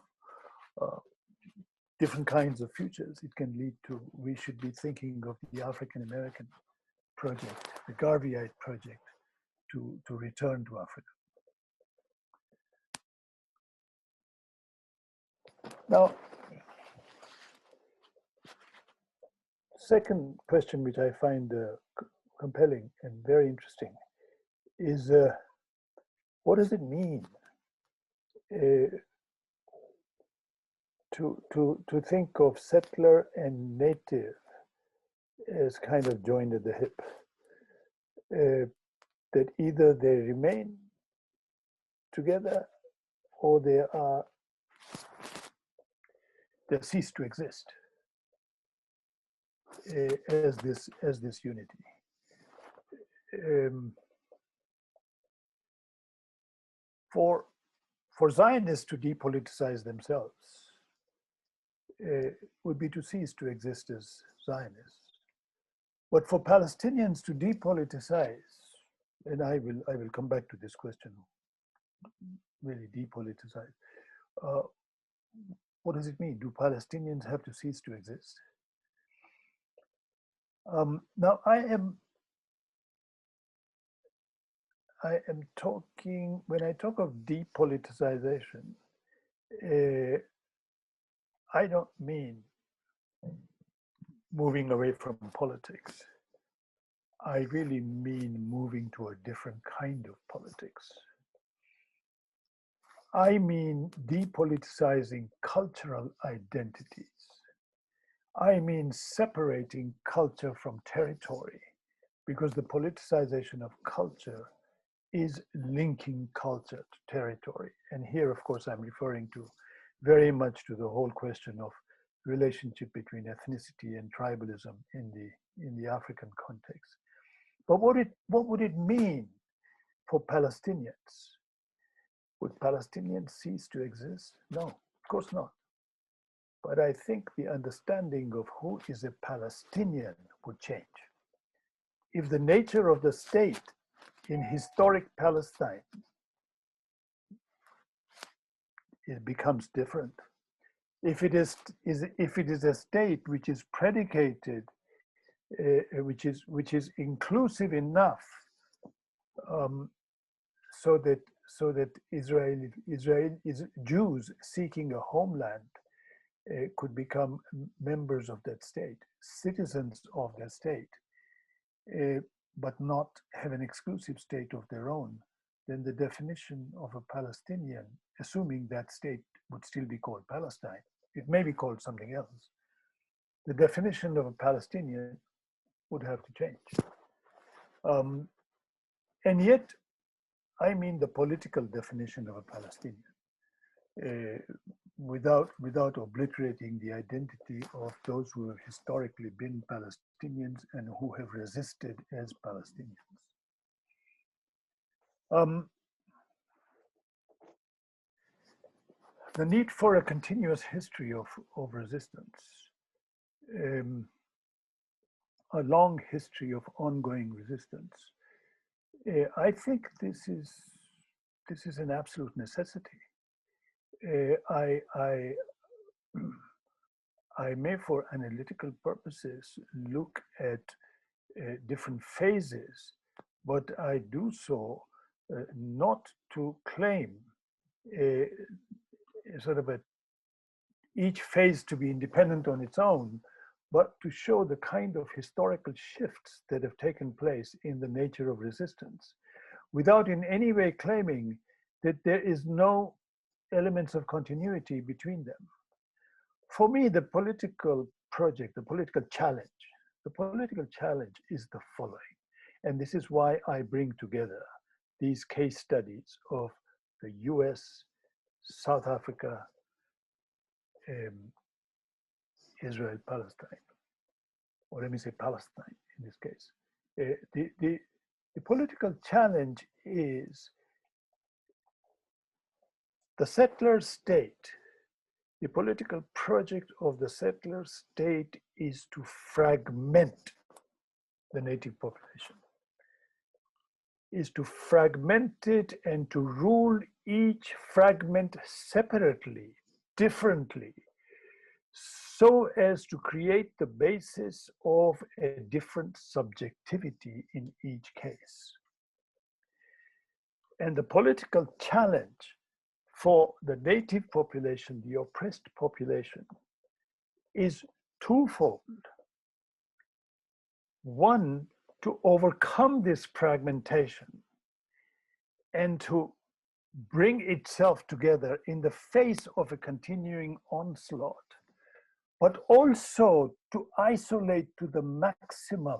different kinds of futures, it can lead to, we should be thinking of the African American project, the Garveyite project, to return to Africa. Now, second question which I find compelling and very interesting is what does it mean to think of settler and native as kind of joined at the hip, that either they remain together or they cease to exist as this unity. For Zionists to depoliticize themselves would be to cease to exist as Zionists. But for Palestinians to depoliticize and I will come back to this question, really depoliticize. What does it mean? Do Palestinians have to cease to exist? Now, I am talking, when I talk of depoliticization, I don't mean moving away from politics. I really mean moving to a different kind of politics. I mean depoliticizing cultural identities. I mean separating culture from territory, because the politicization of culture is linking culture to territory. And here, of course, I'm referring to very much to the whole question of relationship between ethnicity and tribalism in the African context. But what would it mean for Palestinians? Would Palestinians cease to exist? No, of course not. But I think the understanding of who is a Palestinian would change. If the nature of the state in historic Palestine, it becomes different. If it is a state which is predicated, which is inclusive enough, so that Jews seeking a homeland could become members of that state, citizens of that state, but not have an exclusive state of their own, then the definition of a Palestinian, assuming that state would still be called Palestine, it may be called something else, the definition of a Palestinian would have to change. And yet, I mean the political definition of a Palestinian, without obliterating the identity of those who have historically been Palestinians and who have resisted as Palestinians. The need for a continuous history of resistance, a long history of ongoing resistance. I think this is an absolute necessity. I may, for analytical purposes, look at different phases, but I do so not to claim each phase to be independent on its own, but to show the kind of historical shifts that have taken place in the nature of resistance, without in any way claiming that there is no elements of continuity between them. For me, the political project, the political challenge is the following. And this is why I bring together these case studies of the US, South Africa, Israel, Palestine, or let me say Palestine in this case. The political challenge is the settler state. The political project of the settler state is to fragment the native population, is to fragment it and to rule each fragment separately, differently, so as to create the basis of a different subjectivity in each case. And the political challenge for the native population, the oppressed population, is twofold. One, to overcome this fragmentation and to bring itself together in the face of a continuing onslaught, but also to isolate to the maximum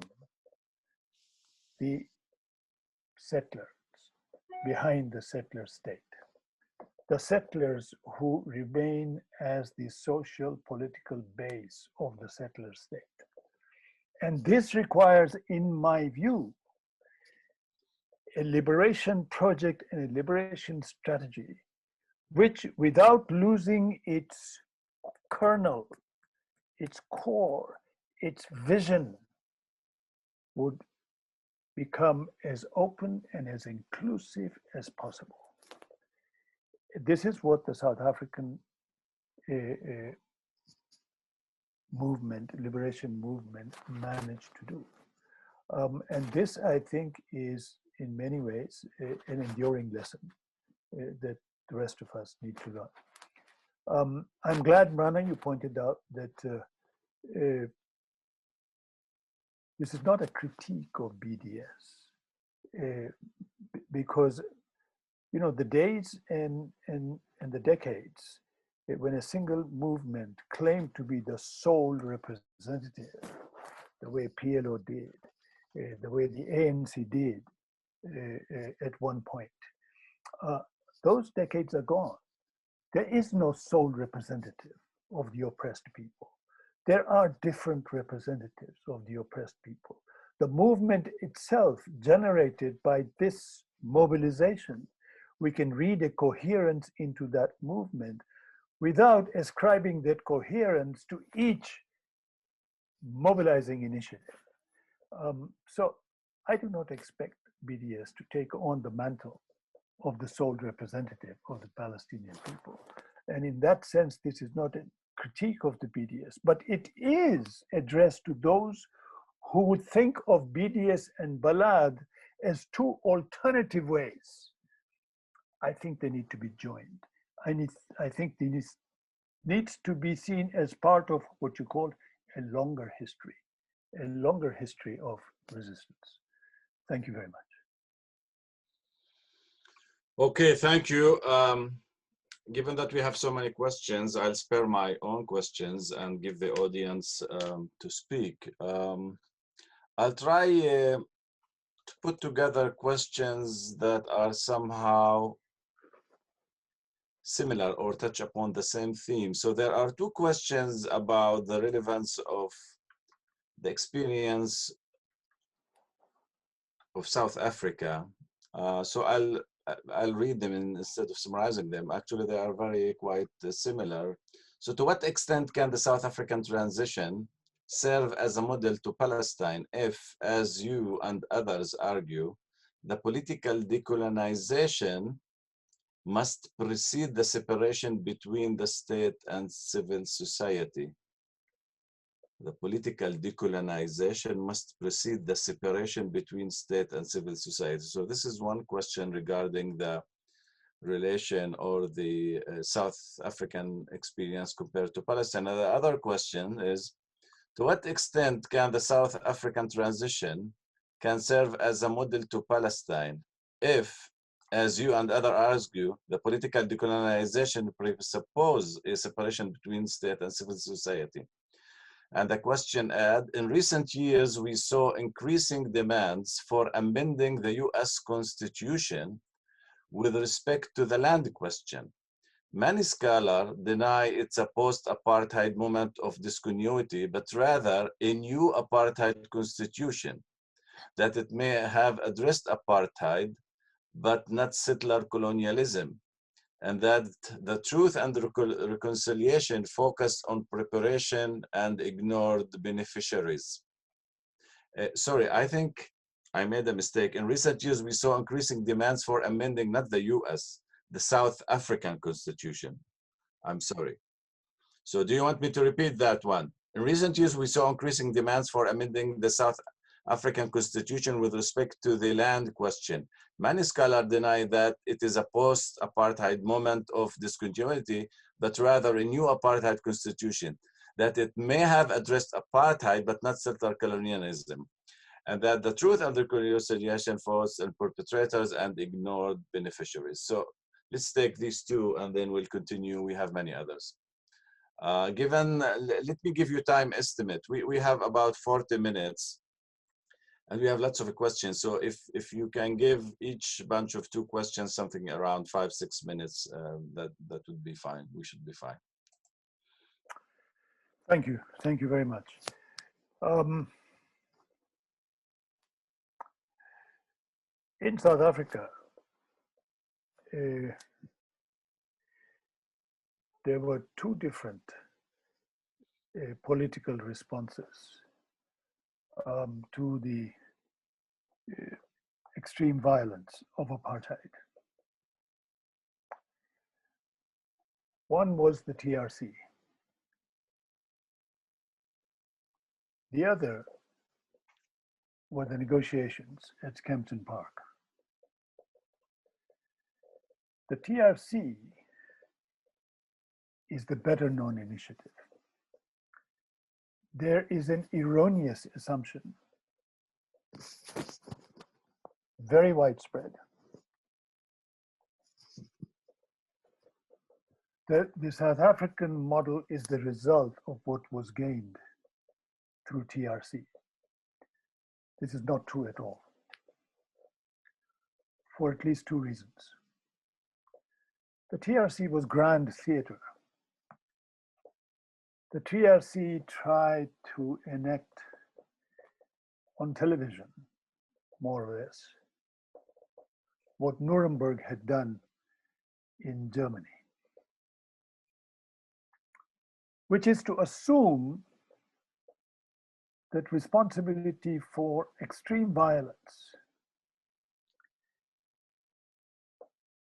the settlers behind the settler state, the settlers who remain as the social political base of the settler state. And this requires, in my view, a liberation project and a liberation strategy, which, without losing its kernel, its core, its vision, would become as open and as inclusive as possible. This is what the South African movement, liberation movement, managed to do. And this, I think, is in many ways an enduring lesson that the rest of us need to learn. I'm glad, Rana, you pointed out that this is not a critique of BDS, because the days and the decades when a single movement claimed to be the sole representative, the way PLO did, the way the ANC did at one point, those decades are gone. There is no sole representative of the oppressed people. There are different representatives of the oppressed people. The movement itself generated by this mobilization, we can read a coherence into that movement without ascribing that coherence to each mobilizing initiative. So I do not expect BDS to take on the mantle of the sole representative of the Palestinian people. And in that sense, this is not a critique of the BDS, but it is addressed to those who would think of BDS and Balad as two alternative ways. I think they need to be joined. I think they needs to be seen as part of what you call a longer history of resistance. Thank you very much. Okay, thank you. Given that we have so many questions, I'll spare my own questions and give the audience to speak. I'll try to put together questions that are somehow similar or touch upon the same theme. So there are two questions about the relevance of the experience of South Africa. So I'll read them instead of summarizing them. Actually, they are quite similar. So to what extent can the South African transition serve as a model to Palestine if, as you and others argue, the political decolonization must precede the separation between the state and civil society? The political decolonization must precede the separation between state and civil society. So this is one question regarding the relation or the South African experience compared to Palestine. And the other question is, to what extent can the South African transition can serve as a model to Palestine if, as you and others argue, the political decolonization presupposes a separation between state and civil society? And the question adds, in recent years, we saw increasing demands for amending the US Constitution with respect to the land question. Many scholars deny it's a post-apartheid moment of discontinuity, but rather a new apartheid constitution, that it may have addressed apartheid, but not settler colonialism, and that the truth and reconciliation focused on preparation and ignored the beneficiaries. Sorry, I think I made a mistake. In recent years, we saw increasing demands for amending not the US, the South African Constitution. I'm sorry. So do you want me to repeat that one? In recent years, we saw increasing demands for amending the South African Constitution with respect to the land question. Many scholars deny that it is a post-apartheid moment of discontinuity, but rather a new apartheid constitution, that it may have addressed apartheid, but not settler colonialism, and that the truth and reconciliation focused on perpetrators and ignored beneficiaries. So let's take these two and then we'll continue. We have many others. Let me give you time estimate. We have about 40 minutes. And we have lots of questions. So if you can give each bunch of two questions, something around 5-6 minutes, that would be fine. We should be fine. Thank you. Thank you very much. In South Africa, there were two different political responses to the extreme violence of apartheid. One was the TRC. The other were the negotiations at Kempton Park. The TRC is the better known initiative. There is an erroneous assumption, very widespread, that the South African model is the result of what was gained through TRC. This is not true at all, for at least two reasons. The TRC was grand theater. The TRC tried to enact on television, more or less, what Nuremberg had done in Germany, which is to assume that responsibility for extreme violence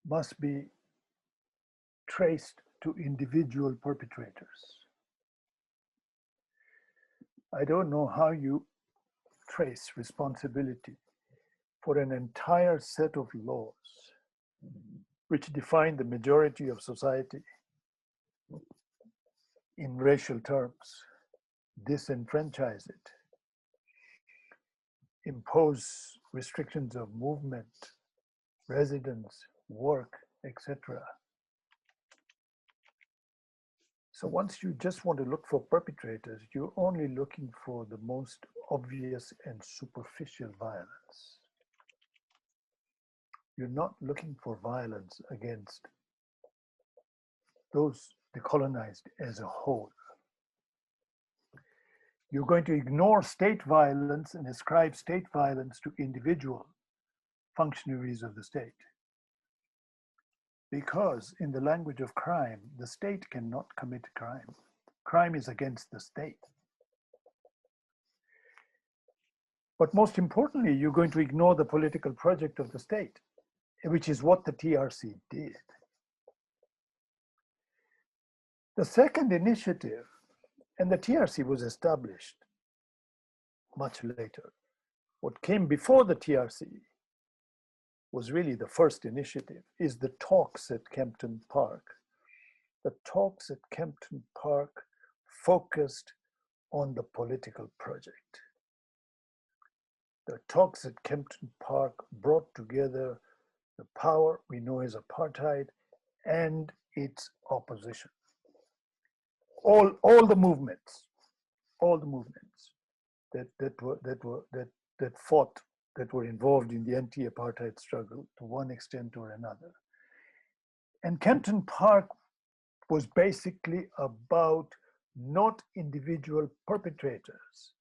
must be traced to individual perpetrators. I don't know how you trace responsibility for an entire set of laws which define the majority of society in racial terms, disenfranchise it, impose restrictions of movement, residence, work, etc. So once you just want to look for perpetrators, you're only looking for the most obvious and superficial violence. You're not looking for violence against those decolonized as a whole. You're going to ignore state violence and ascribe state violence to individual functionaries of the state. Because in the language of crime, the state cannot commit crime. Crime is against the state. But most importantly, you're going to ignore the political project of the state, which is what the TRC did. The second initiative, and the TRC was established much later. What came before the TRC was really the first initiative, is the talks at Kempton Park. The talks at Kempton Park focused on the political project. The talks at Kempton Park brought together the power we know as apartheid and its opposition. All the movements that fought, that were involved in the anti-apartheid struggle to one extent or another. And Kempton Park was basically about not individual perpetrators,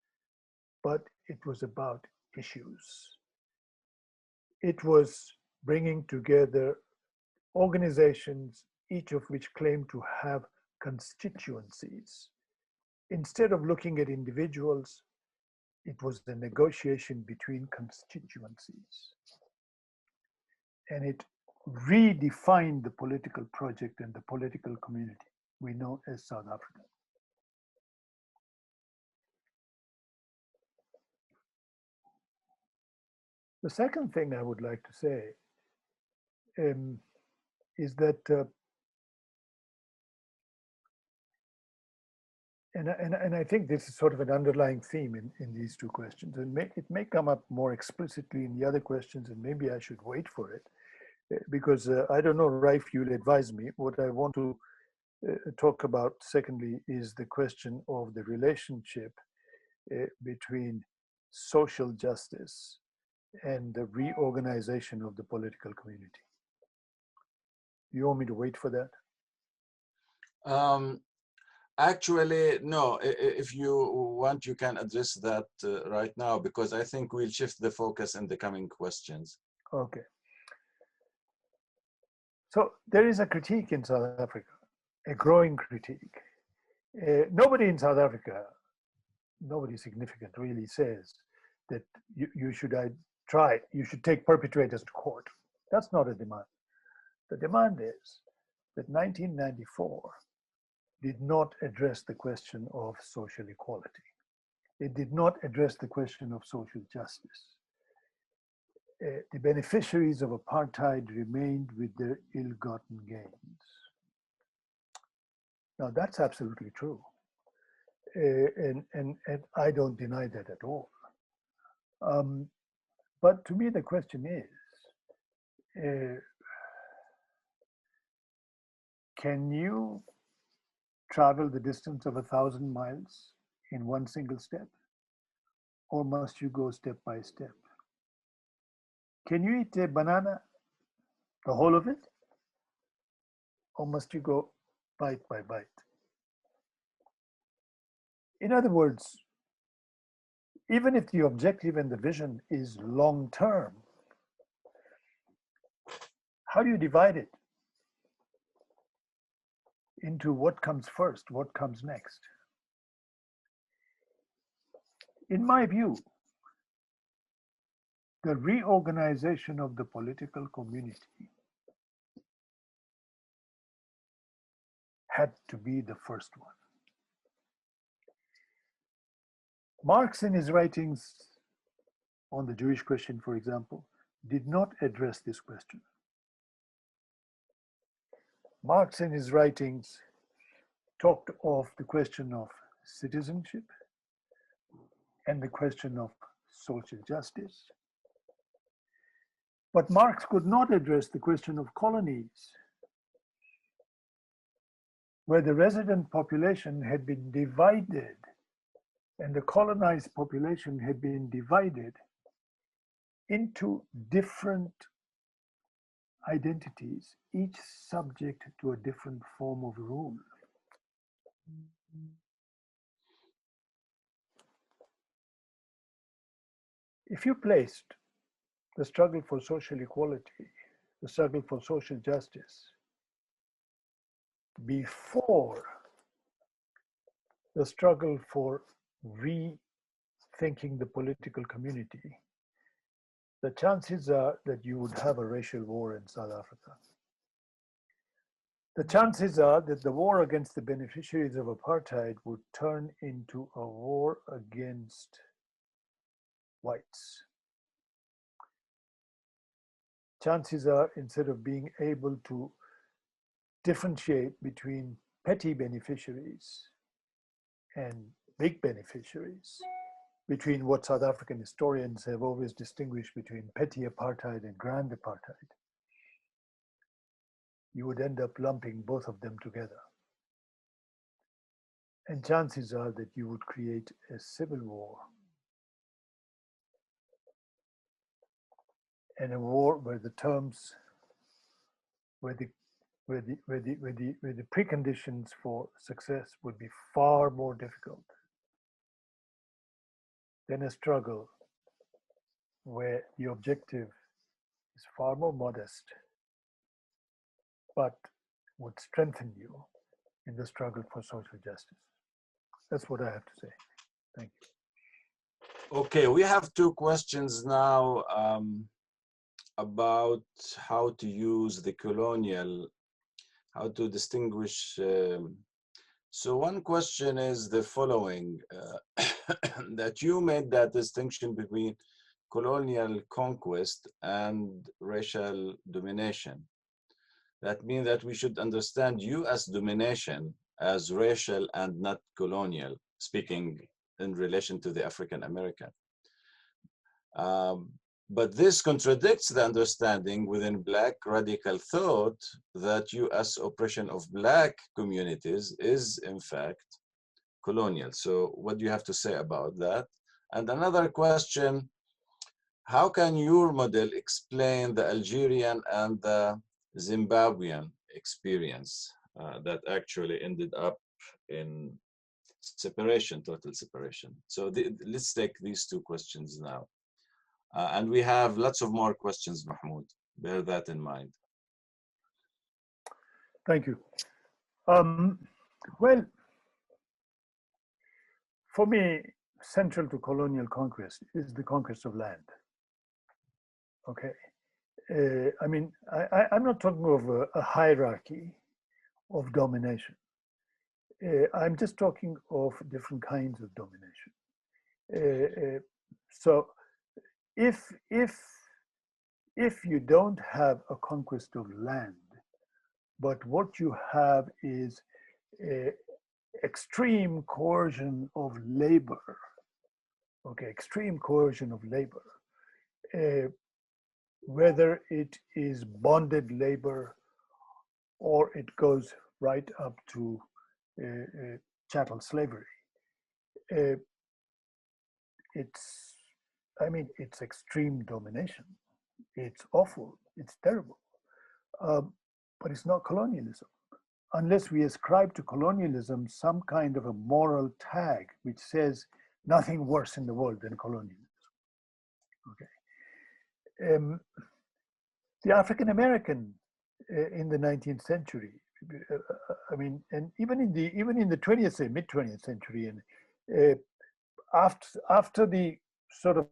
but it was about issues. It was bringing together organizations, each of which claimed to have constituencies. Instead of looking at individuals, it was the negotiation between constituencies. And it redefined the political project and the political community we know as South Africa. The second thing I would like to say is that, and I think this is sort of an underlying theme in these two questions, and it may come up more explicitly in the other questions, and maybe I should wait for it, because I don't know, Raif, you'll advise me. What I want to talk about, secondly, is the question of the relationship between social justice and the reorganization of the political community. You want me to wait for that? Actually, no. If you want, you can address that right now, because I think we'll shift the focus in the coming questions. Okay. So there is a critique in South Africa, a growing critique. Nobody in South Africa, nobody significant really says that you should you should take perpetrators to court. That's not a demand. The demand is that 1994 did not address the question of social equality. It did not address the question of social justice. The beneficiaries of apartheid remained with their ill-gotten gains. Now, that's absolutely true. And I don't deny that at all. But to me, the question is, can you travel the distance of 1,000 miles in one single step? Or must you go step by step? Can you eat a banana, the whole of it? Or must you go bite by bite? In other words, even if the objective and the vision is long-term, how do you divide it into what comes first, what comes next? In my view, the reorganization of the political community had to be the first one. Marx, in his writings on the Jewish question, for example, did not address this question. Marx, in his writings, talked of the question of citizenship and the question of social justice. But Marx could not address the question of colonies, where the resident population had been divided and the colonized population had been divided into different identities, each subject to a different form of rule. If you placed the struggle for social equality, the struggle for social justice, before the struggle for rethinking the political community, the chances are that you would have a racial war in South Africa. The chances are that the war against the beneficiaries of apartheid would turn into a war against whites. Chances are, instead of being able to differentiate between petty beneficiaries and big beneficiaries, between what South African historians have always distinguished between petty apartheid and grand apartheid, you would end up lumping both of them together. And chances are that you would create a civil war, and a war where the terms, where the preconditions for success would be far more difficult than a struggle where the objective is far more modest, but would strengthen you in the struggle for social justice. That's what I have to say. Thank you. Okay, we have two questions now about how to use the colonial, how to distinguish. So one question is the following, that you made that distinction between colonial conquest and racial domination. That means that we should understand US domination as racial and not colonial, speaking in relation to the African American. But this contradicts the understanding within Black radical thought that US oppression of Black communities is in fact colonial. So what do you have to say about that? And another question, how can your model explain the Algerian and the Zimbabwean experience that actually ended up in separation, total separation? So let's take these two questions now. And we have lots of more questions, Mahmoud. Bear that in mind. Thank you. Well, for me, central to colonial conquest is the conquest of land. Okay. I mean, I'm not talking of a hierarchy of domination. I'm just talking of different kinds of domination. So if you don't have a conquest of land, but what you have is extreme coercion of labor, okay, extreme coercion of labor, whether it is bonded labor or it goes right up to chattel slavery. It's, I mean, it's extreme domination. It's awful. It's terrible. But it's not colonialism. Unless we ascribe to colonialism some kind of a moral tag which says nothing worse in the world than colonialism. Okay. The African American in the 19th century, I mean, and even in the 20th century, mid 20th century, and after the sort of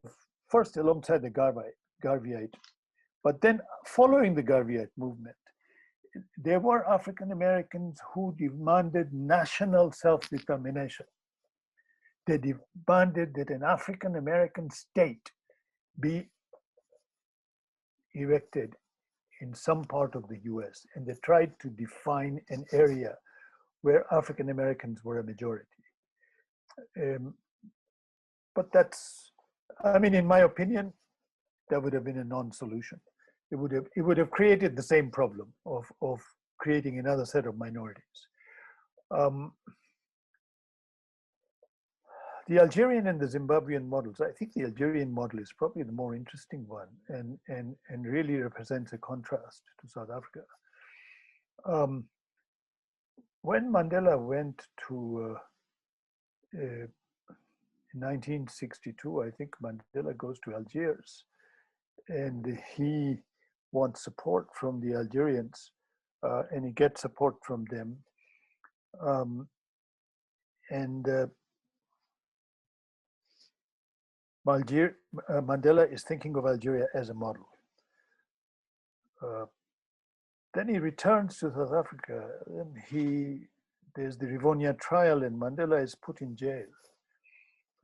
first alongside the Garveyite, but then following the Garveyite movement, there were African Americans who demanded national self-determination. They demanded that an African American state be erected in some part of the US, and they tried to define an area where African Americans were a majority. But that's, I mean, in my opinion, that would have been a non-solution. It would have created the same problem of creating another set of minorities. The Algerian and the Zimbabwean models, I think the Algerian model is probably the more interesting one and really represents a contrast to South Africa. When Mandela went to, in 1962, I think Mandela goes to Algiers and he wants support from the Algerians and he gets support from them. Mandela is thinking of Algeria as a model. Then he returns to South Africa and there's the Rivonia trial and Mandela is put in jail.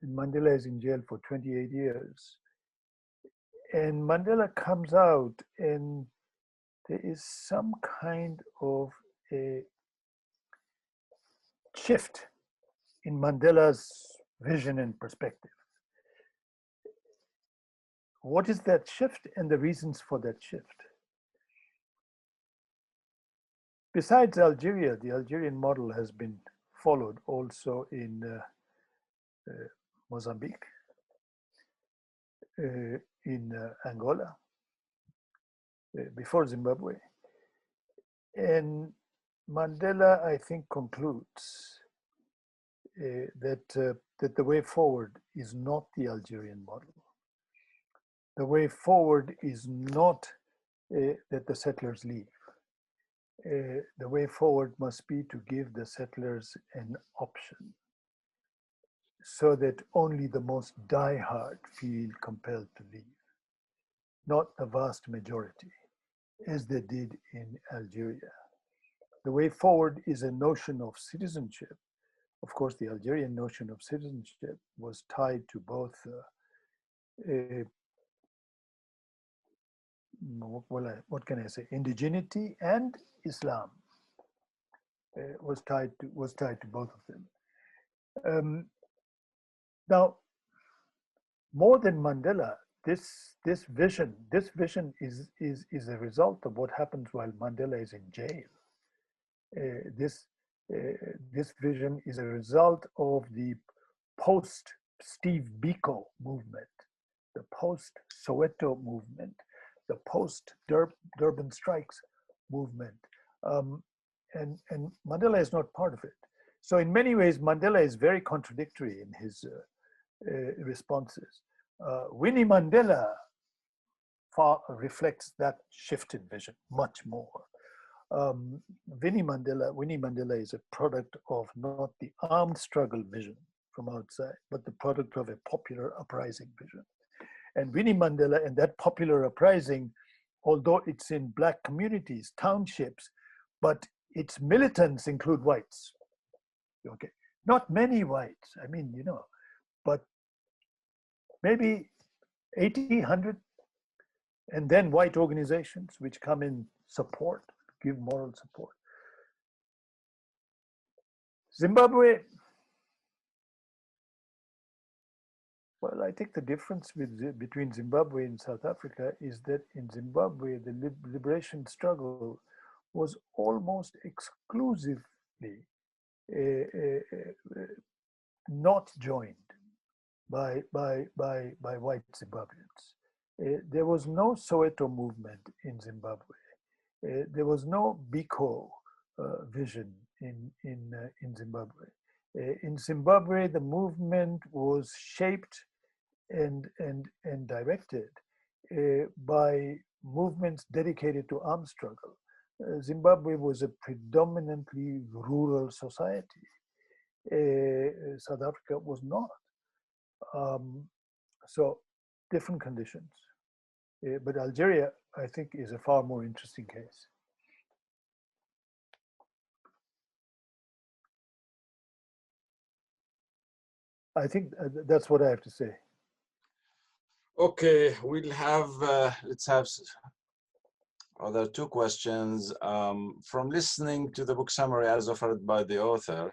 And Mandela is in jail for 28 years. And Mandela comes out and there is some kind of a shift in Mandela's vision and perspective. What is that shift and the reasons for that shift? Besides Algeria, the Algerian model has been followed also in Mozambique, in Angola, before Zimbabwe. And Mandela, I think, concludes that the way forward is not the Algerian model. The way forward is not that the settlers leave. The way forward must be to give the settlers an option so that only the most diehard feel compelled to leave, not the vast majority, as they did in Algeria. The way forward is a notion of citizenship. Of course, the Algerian notion of citizenship was tied to both what can I say? Indigeneity and Islam was tied to both of them. Now, more than Mandela, this vision is a result of what happens while Mandela is in jail. This vision is a result of the post Steve Biko movement, the post Soweto movement, the post Durban strikes movement, and Mandela is not part of it. So in many ways, Mandela is very contradictory in his responses. Winnie Mandela reflects that shifted vision much more. Winnie Mandela is a product of not the armed struggle vision from outside, but the product of a popular uprising vision. And Winnie Mandela and that popular uprising, although it's in black communities, townships, but its militants include whites. Okay, not many whites. I mean, you know, but maybe 80, 100, and then white organizations which come in support, give moral support. Zimbabwe, well, I think the difference between Zimbabwe and South Africa is that in Zimbabwe, the liberation struggle was almost exclusively not joined by white Zimbabweans. There was no Soweto movement in Zimbabwe. There was no Biko vision in Zimbabwe. In Zimbabwe, the movement was shaped and directed by movements dedicated to armed struggle. Zimbabwe was a predominantly rural society. South Africa was not. So different conditions. But Algeria, I think, is a far more interesting case. I think that's what I have to say. Okay, we'll have, let's have other two questions. From listening to the book summary as offered by the author,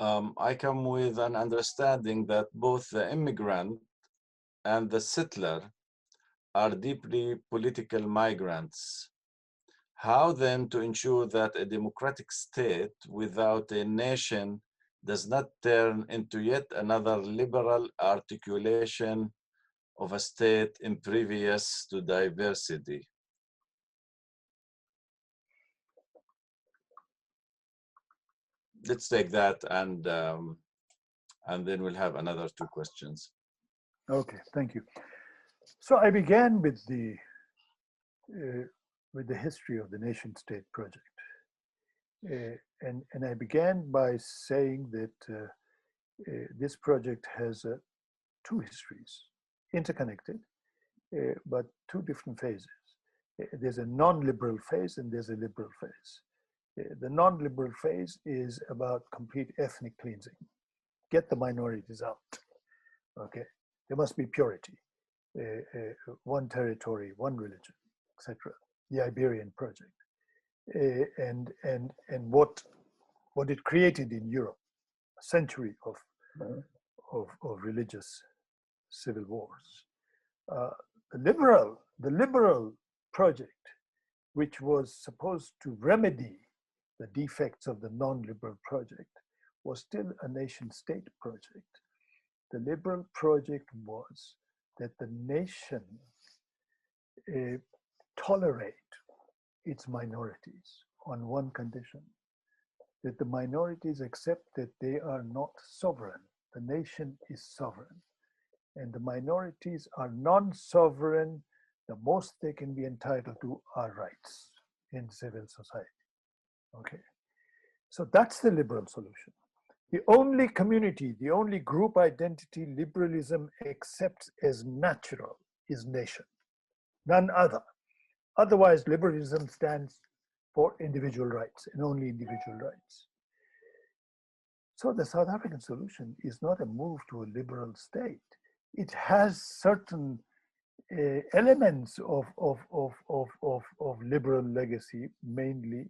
I come with an understanding that both the immigrant and the settler are deeply political migrants. How then to ensure that a democratic state without a nation does not turn into yet another liberal articulation of a state impervious to diversity? Let's take that, and then we'll have another two questions. Okay, thank you. So I began with the history of the nation-state project, and I began by saying that this project has two histories, interconnected, but two different phases. There's a non-liberal phase and there's a liberal phase. The non-liberal phase is about complete ethnic cleansing. Get the minorities out. Okay, there must be purity. One territory, one religion, etc. The Iberian project, and what it created in Europe, a century of religious civil wars. The liberal project, which was supposed to remedy the defects of the non-liberal project, was still a nation-state project. The liberal project was that the nation tolerate its minorities on one condition, that the minorities accept that they are not sovereign. The nation is sovereign, and the minorities are non-sovereign. The most they can be entitled to are rights in civil society. Okay, so that's the liberal solution. The only community, the only group identity liberalism accepts as natural is nation, none other. Otherwise, liberalism stands for individual rights and only individual rights. So the South African solution is not a move to a liberal state. It has certain elements of liberal legacy, mainly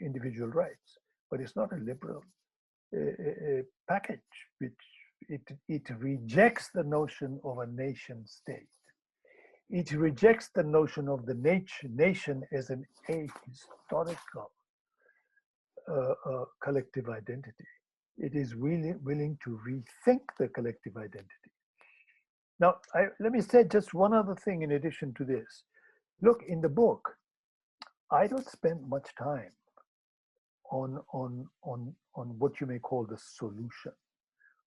individual rights, but it's not a liberal package, which it rejects the notion of a nation state. It rejects the notion of the nation as an ahistorical collective identity. It is really willing to rethink the collective identity. Now, let me say just one other thing in addition to this. Look, in the book, I don't spend much time on what you may call the solution.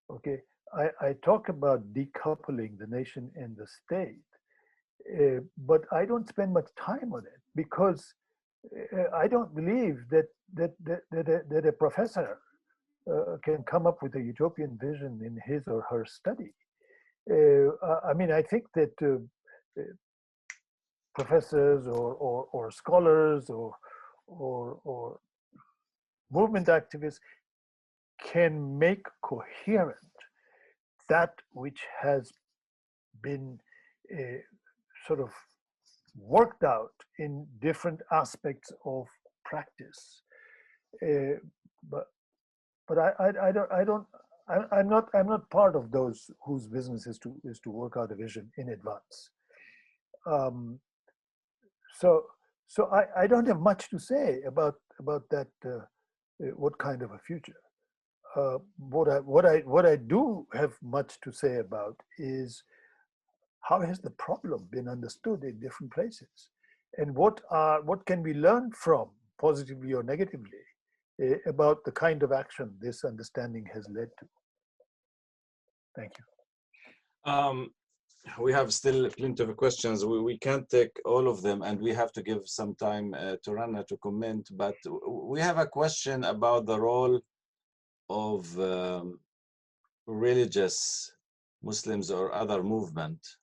Okay, I talk about decoupling the nation and the state, but I don't spend much time on it because I don't believe that a professor can come up with a utopian vision in his or her study. I mean, I think that professors or scholars or movement activists can make coherent that which has been sort of worked out in different aspects of practice. But I'm not part of those whose business is to work out a vision in advance. So I don't have much to say about that. What kind of a future? What I do have much to say about is how has the problem been understood in different places, and what can we learn from, positively or negatively, about the kind of action this understanding has led to. Thank you. We have still plenty of questions. We can't take all of them, and we have to give some time to Rana to comment, but we have a question about the role of religious Muslims or other movement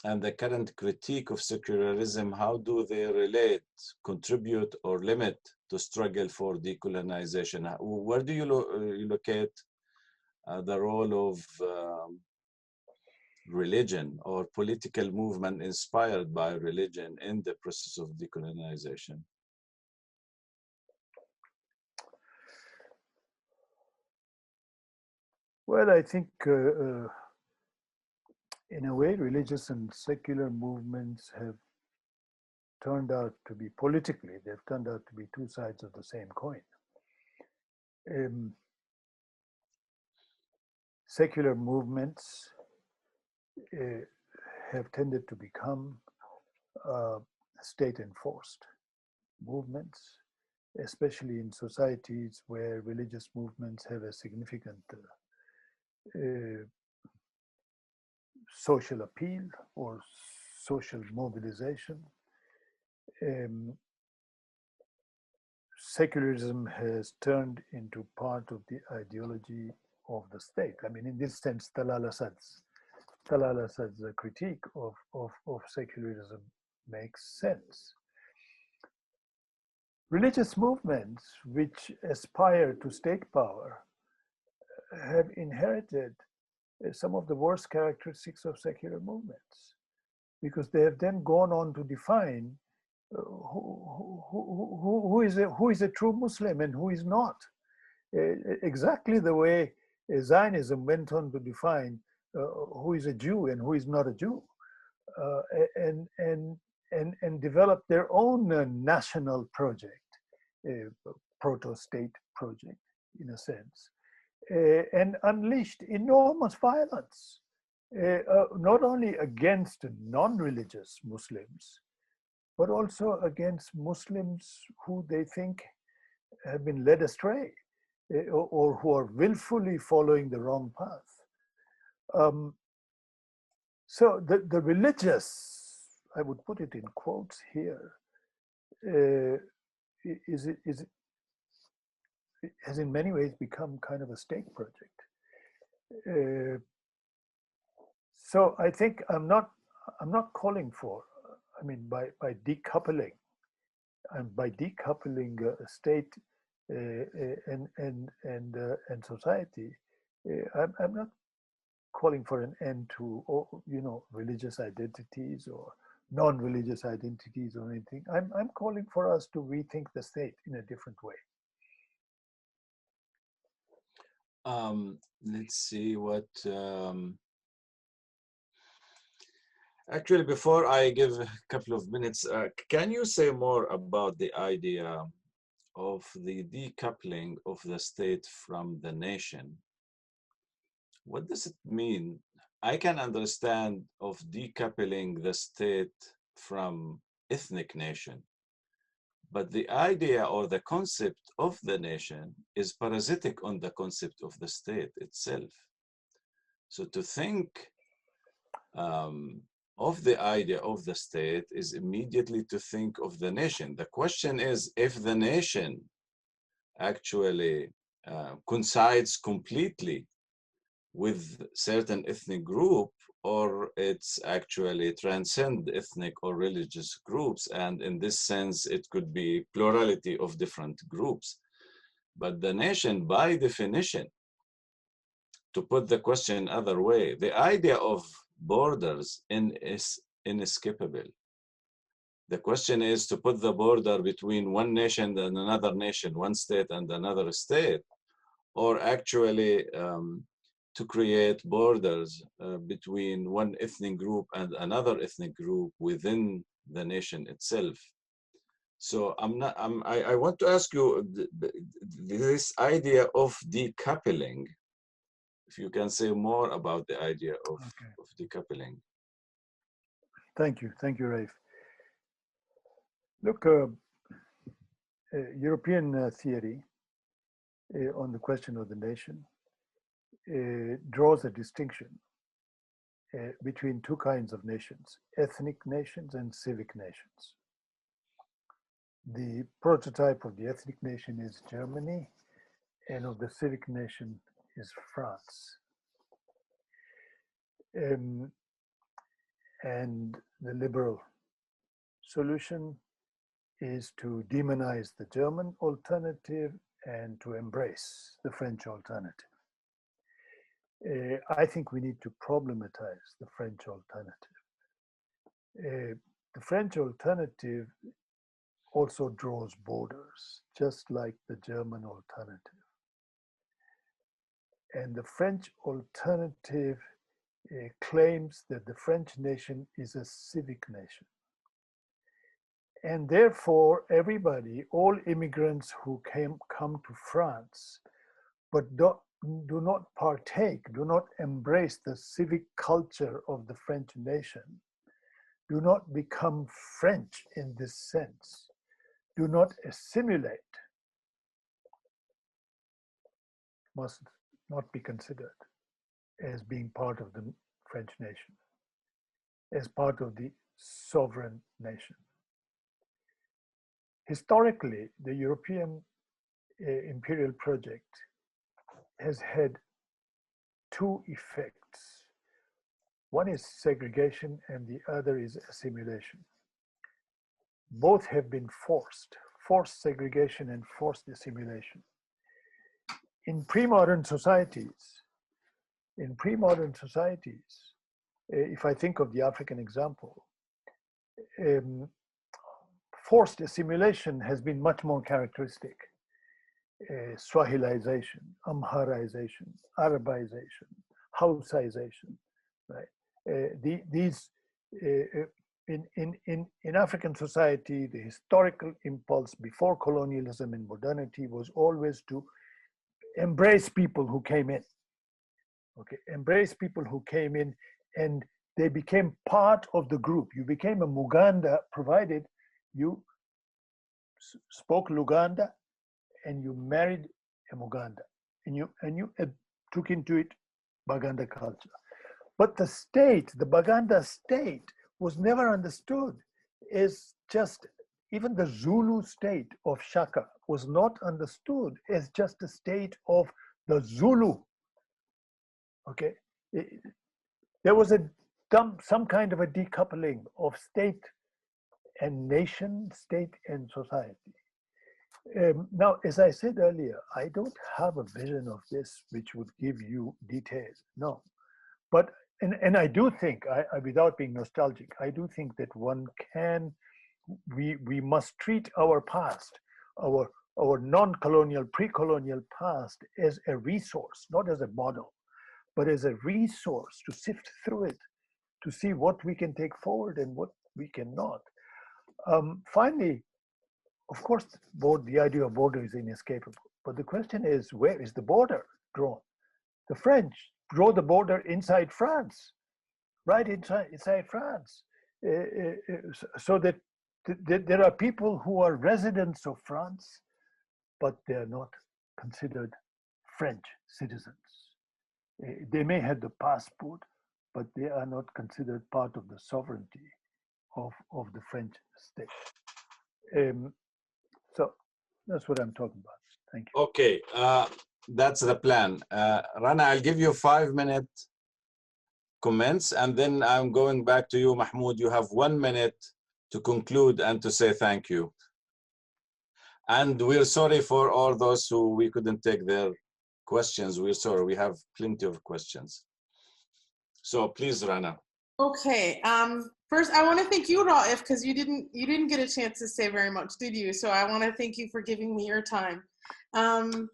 and the current critique of secularism. How do they relate, contribute, or limit to struggle for decolonization? Where do you locate the role of religion or political movement inspired by religion in the process of decolonization? Well, I think in a way, religious and secular movements have turned out to be, politically, they've turned out to be two sides of the same coin. Secular movements have tended to become state-enforced movements, especially in societies where religious movements have a significant social appeal or social mobilization. Secularism has turned into part of the ideology of the state. I mean, in this sense, Talal Assad's critique of secularism makes sense. Religious movements which aspire to state power have inherited some of the worst characteristics of secular movements, because they have then gone on to define who is a true Muslim and who is not. Exactly the way Zionism went on to define who is a Jew and who is not a Jew, and develop their own national project, proto-state project in a sense, and unleashed enormous violence, not only against non-religious Muslims, but also against Muslims who they think have been led astray or who are willfully following the wrong path. So the religious, I would put it in quotes here, has in many ways become kind of a state project. So I think I'm not calling for, I mean, by decoupling, and by decoupling state and society, I'm not calling for an end to, religious identities or non-religious identities or anything. I'm calling for us to rethink the state in a different way. Let's see what. Actually, before I give a couple of minutes, can you say more about the idea of the decoupling of the state from the nation? What does it mean? I can understand of decoupling the state from ethnic nation, but the idea or the concept of the nation is parasitic on the concept of the state itself. So to think of the idea of the state is immediately to think of the nation. The question is if the nation actually coincides completely with certain ethnic group, or it's actually transcend ethnic or religious groups. And in this sense, it could be plurality of different groups. But the nation, by definition, to put the question other way, the idea of borders is inescapable. The question is to put the border between one nation and another nation, one state and another state, or actually to create borders between one ethnic group and another ethnic group within the nation itself. So I want to ask you this idea of decoupling, if you can say more about the idea of decoupling. Thank you, Raif. Look, European theory on the question of the nation draws a distinction between two kinds of nations, ethnic nations and civic nations. The prototype of the ethnic nation is Germany, and of the civic nation is France. And the liberal solution is to demonize the German alternative and to embrace the French alternative. I think we need to problematize the French alternative. The French alternative also draws borders, just like the German alternative. And the French alternative claims that the French nation is a civic nation. And therefore, everybody, all immigrants who come to France, but do not partake, do not embrace the civic culture of the French nation, do not become French in this sense, do not assimilate, must not be considered as being part of the French nation, as part of the sovereign nation. Historically, the European imperial project has had two effects. One is segregation and the other is assimilation. Both have been forced segregation and forced assimilation. In pre-modern societies, if I think of the African example, forced assimilation has been much more characteristic. Swahilization, Amharization, Arabization, Hausization, right? In African society, the historical impulse before colonialism and modernity was always to embrace people who came in. Okay, embrace people who came in, and they became part of the group. You became a Muganda provided you spoke Luganda and you married a Muganda, and you took into it Baganda culture. But the state, the Baganda state, was never understood as just, even the Zulu state of Shaka was not understood as just a state of the Zulu. Okay, there was some kind of a decoupling of state and nation, state and society. Now, as I said earlier, I don't have a vision of this which would give you details, no. But, and I do think, without being nostalgic, I do think that we must treat our past, our non-colonial, pre-colonial past as a resource, not as a model, but as a resource to sift through it, to see what we can take forward and what we cannot. Finally, of course, the idea of border is inescapable. But the question is, where is the border drawn? The French draw the border inside France, right inside France, so that there are people who are residents of France, but they are not considered French citizens. They may have the passport, but they are not considered part of the sovereignty of the French state. So that's what I'm talking about. Thank you. Okay. that's the plan. Rana, I'll give you 5-minute comments, and then I'm going back to you, Mahmoud. You have 1 minute to conclude and to say thank you. And we're sorry for all those who we couldn't take their questions. We're sorry, we have plenty of questions. So please, Rana. Okay. First, I want to thank you, Raif, because you didn't get a chance to say very much, did you? So I want to thank you for giving me your time. And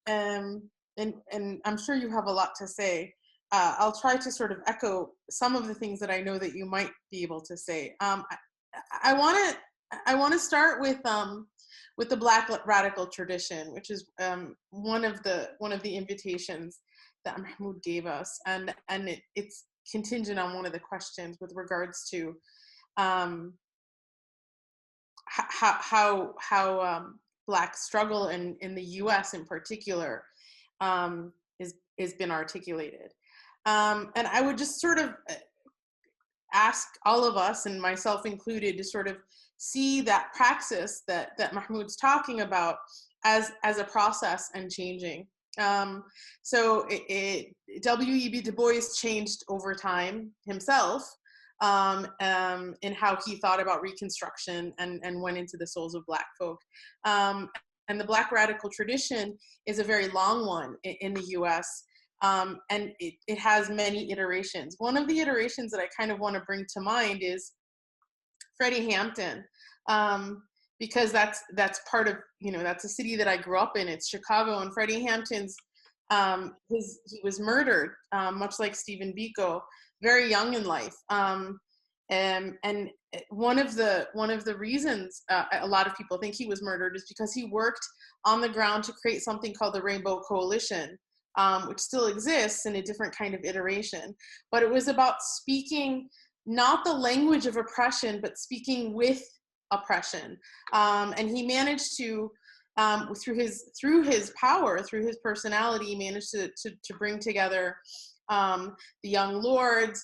I'm sure you have a lot to say. I'll try to sort of echo some of the things that I know that you might be able to say. I want to start with the Black radical tradition, which is one of the invitations that Mahmoud gave us, and it's contingent on one of the questions with regards to how Black struggle in the U.S. in particular is been articulated. And I would just sort of ask all of us, and myself included, to sort of see that praxis that Mahmoud's talking about as a process and changing. So W.E.B. Du Bois changed over time himself in how he thought about Reconstruction and went into the souls of Black folk. And the Black radical tradition is a very long one in the US. And it has many iterations. One of the iterations that I kind of want to bring to mind is Freddie Hampton, because that's part of, that's a city that I grew up in. It's Chicago, and Freddie Hampton's, he was murdered, much like Stephen Biko, very young in life. And one of the reasons a lot of people think he was murdered is because he worked on the ground to create something called the Rainbow Coalition, which still exists in a different kind of iteration. But it was about speaking not the language of oppression, but speaking with oppression. And he managed to, through his power, through his personality, managed to bring together the young lords,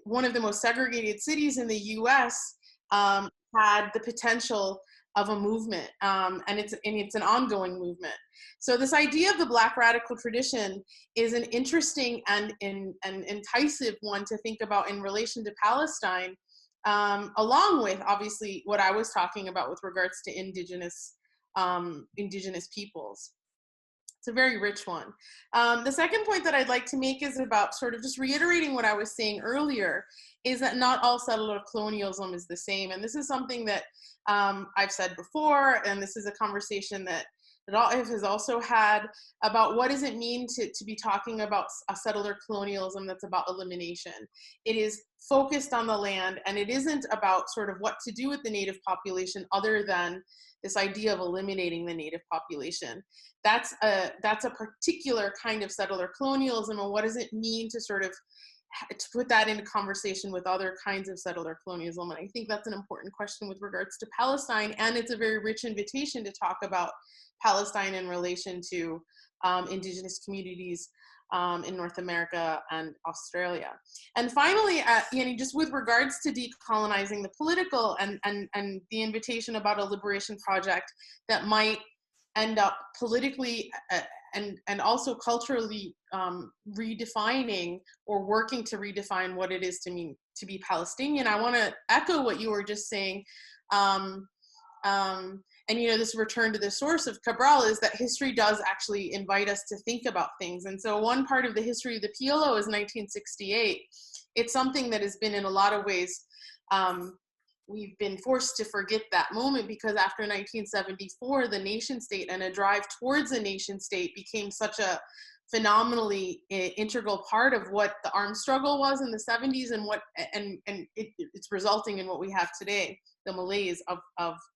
one of the most segregated cities in the US had the potential of a movement, and it's an ongoing movement. So this idea of the Black radical tradition is an interesting and enticing one to think about in relation to Palestine, along with obviously what I was talking about with regards to indigenous peoples. It's a very rich one. The second point that I'd like to make is about sort of just reiterating what I was saying earlier, is that not all settler colonialism is the same. And this is something that I've said before, and this is a conversation that Raif has also had about what does it mean to be talking about a settler colonialism that's about elimination. It is focused on the land, and it isn't about sort of what to do with the native population other than this idea of eliminating the native population. That's a particular kind of settler colonialism, and what does it mean to sort of to put that into conversation with other kinds of settler colonialism. And I think that's an important question with regards to Palestine, and it's a very rich invitation to talk about Palestine in relation to indigenous communities in North America and Australia. And finally, just with regards to decolonizing the political and the invitation about a liberation project that might end up politically and also culturally redefining or working to redefine what it is to mean to be Palestinian. I want to echo what you were just saying. And this return to the source of Cabral is that history does actually invite us to think about things. And so one part of the history of the PLO is 1968. It's something that has been in a lot of ways, we've been forced to forget that moment, because after 1974, the nation state and a drive towards a nation state became such a phenomenally integral part of what the armed struggle was in the 70s and it's resulting in what we have today, the malaise of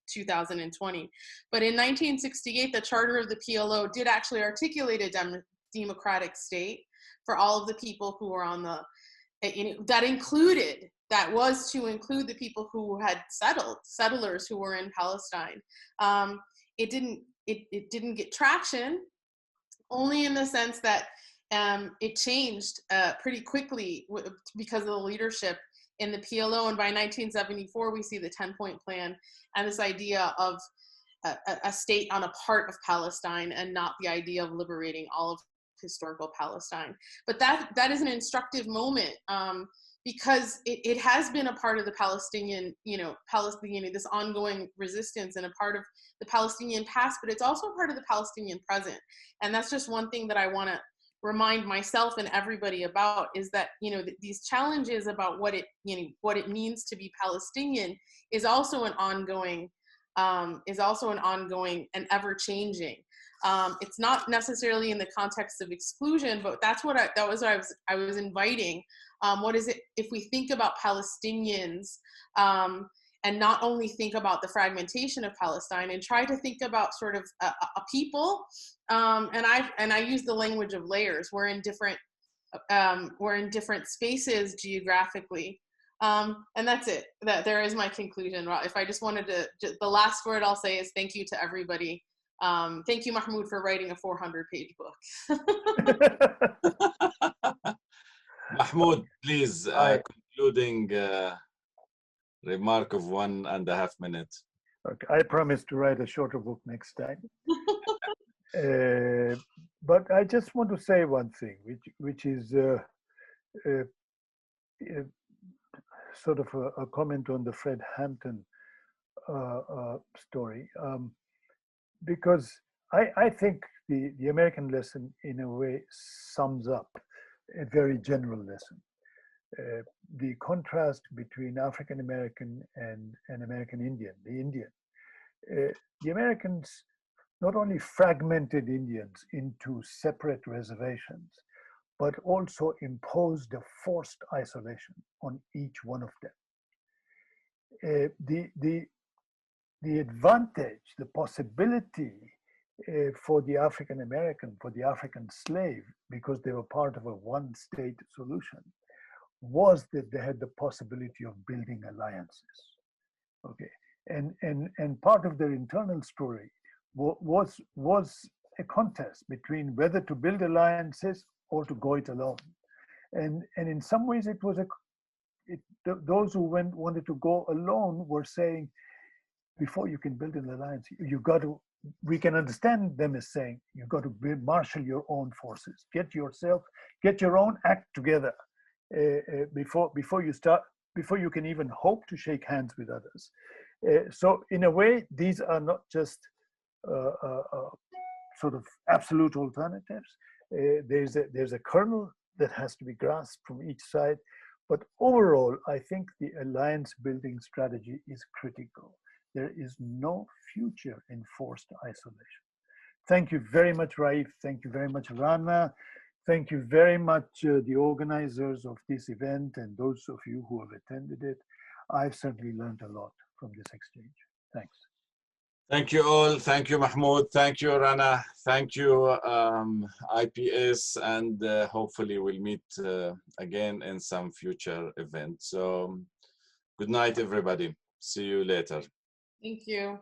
2020. But in 1968, the charter of the PLO did actually articulate a democratic state for all of the people who were on the, that was to include the people who had settlers who were in Palestine. It didn't get traction, only in the sense that it changed pretty quickly because of the leadership in the PLO. And by 1974, we see the 10-point plan and this idea of a state on a part of Palestine and not the idea of liberating all of historical Palestine. But that is an instructive moment, because it has been a part of the Palestinian, this ongoing resistance and a part of the Palestinian past, but it's also a part of the Palestinian present. And that's just one thing that I want to remind myself and everybody about, is that, these challenges about what it means to be Palestinian is also an ongoing and ever changing. It's not necessarily in the context of exclusion, but that's what I was inviting. What is it if we think about Palestinians, and not only think about the fragmentation of Palestine, and try to think about sort of a people, and I use the language of layers. We're in different spaces geographically, and that's it. That there is my conclusion. If I just wanted to, the last word I'll say is thank you to everybody. Thank you, Mahmoud, for writing a 400-page book. Mahmoud, please, concluding remark of 1.5 minutes. Okay, I promise to write a shorter book next time. But I just want to say one thing, which is sort of a comment on the Fred Hampton story, because I think the American lesson in a way sums up a very general lesson. The contrast between African American and an American Indian, the Indian. The Americans not only fragmented Indians into separate reservations, but also imposed a forced isolation on each one of them. The advantage, the possibility for the African American, for the African slave, because they were part of a one-state solution, was that they had the possibility of building alliances. Okay, and part of their internal story was a contest between whether to build alliances or to go it alone. And in some ways, it was those who wanted to go alone were saying, before you can build an alliance, we can understand them as saying, you've got to marshal your own forces, get your own act together before you can even hope to shake hands with others. So in a way, these are not just sort of absolute alternatives. There's a kernel that has to be grasped from each side. But overall, I think the alliance building strategy is critical. There is no future in forced isolation. Thank you very much, Raif. Thank you very much, Rana. Thank you very much, the organizers of this event and those of you who have attended it. I've certainly learned a lot from this exchange. Thanks. Thank you all. Thank you, Mahmoud. Thank you, Rana. Thank you, IPS, and hopefully we'll meet again in some future event. So good night, everybody. See you later. Thank you.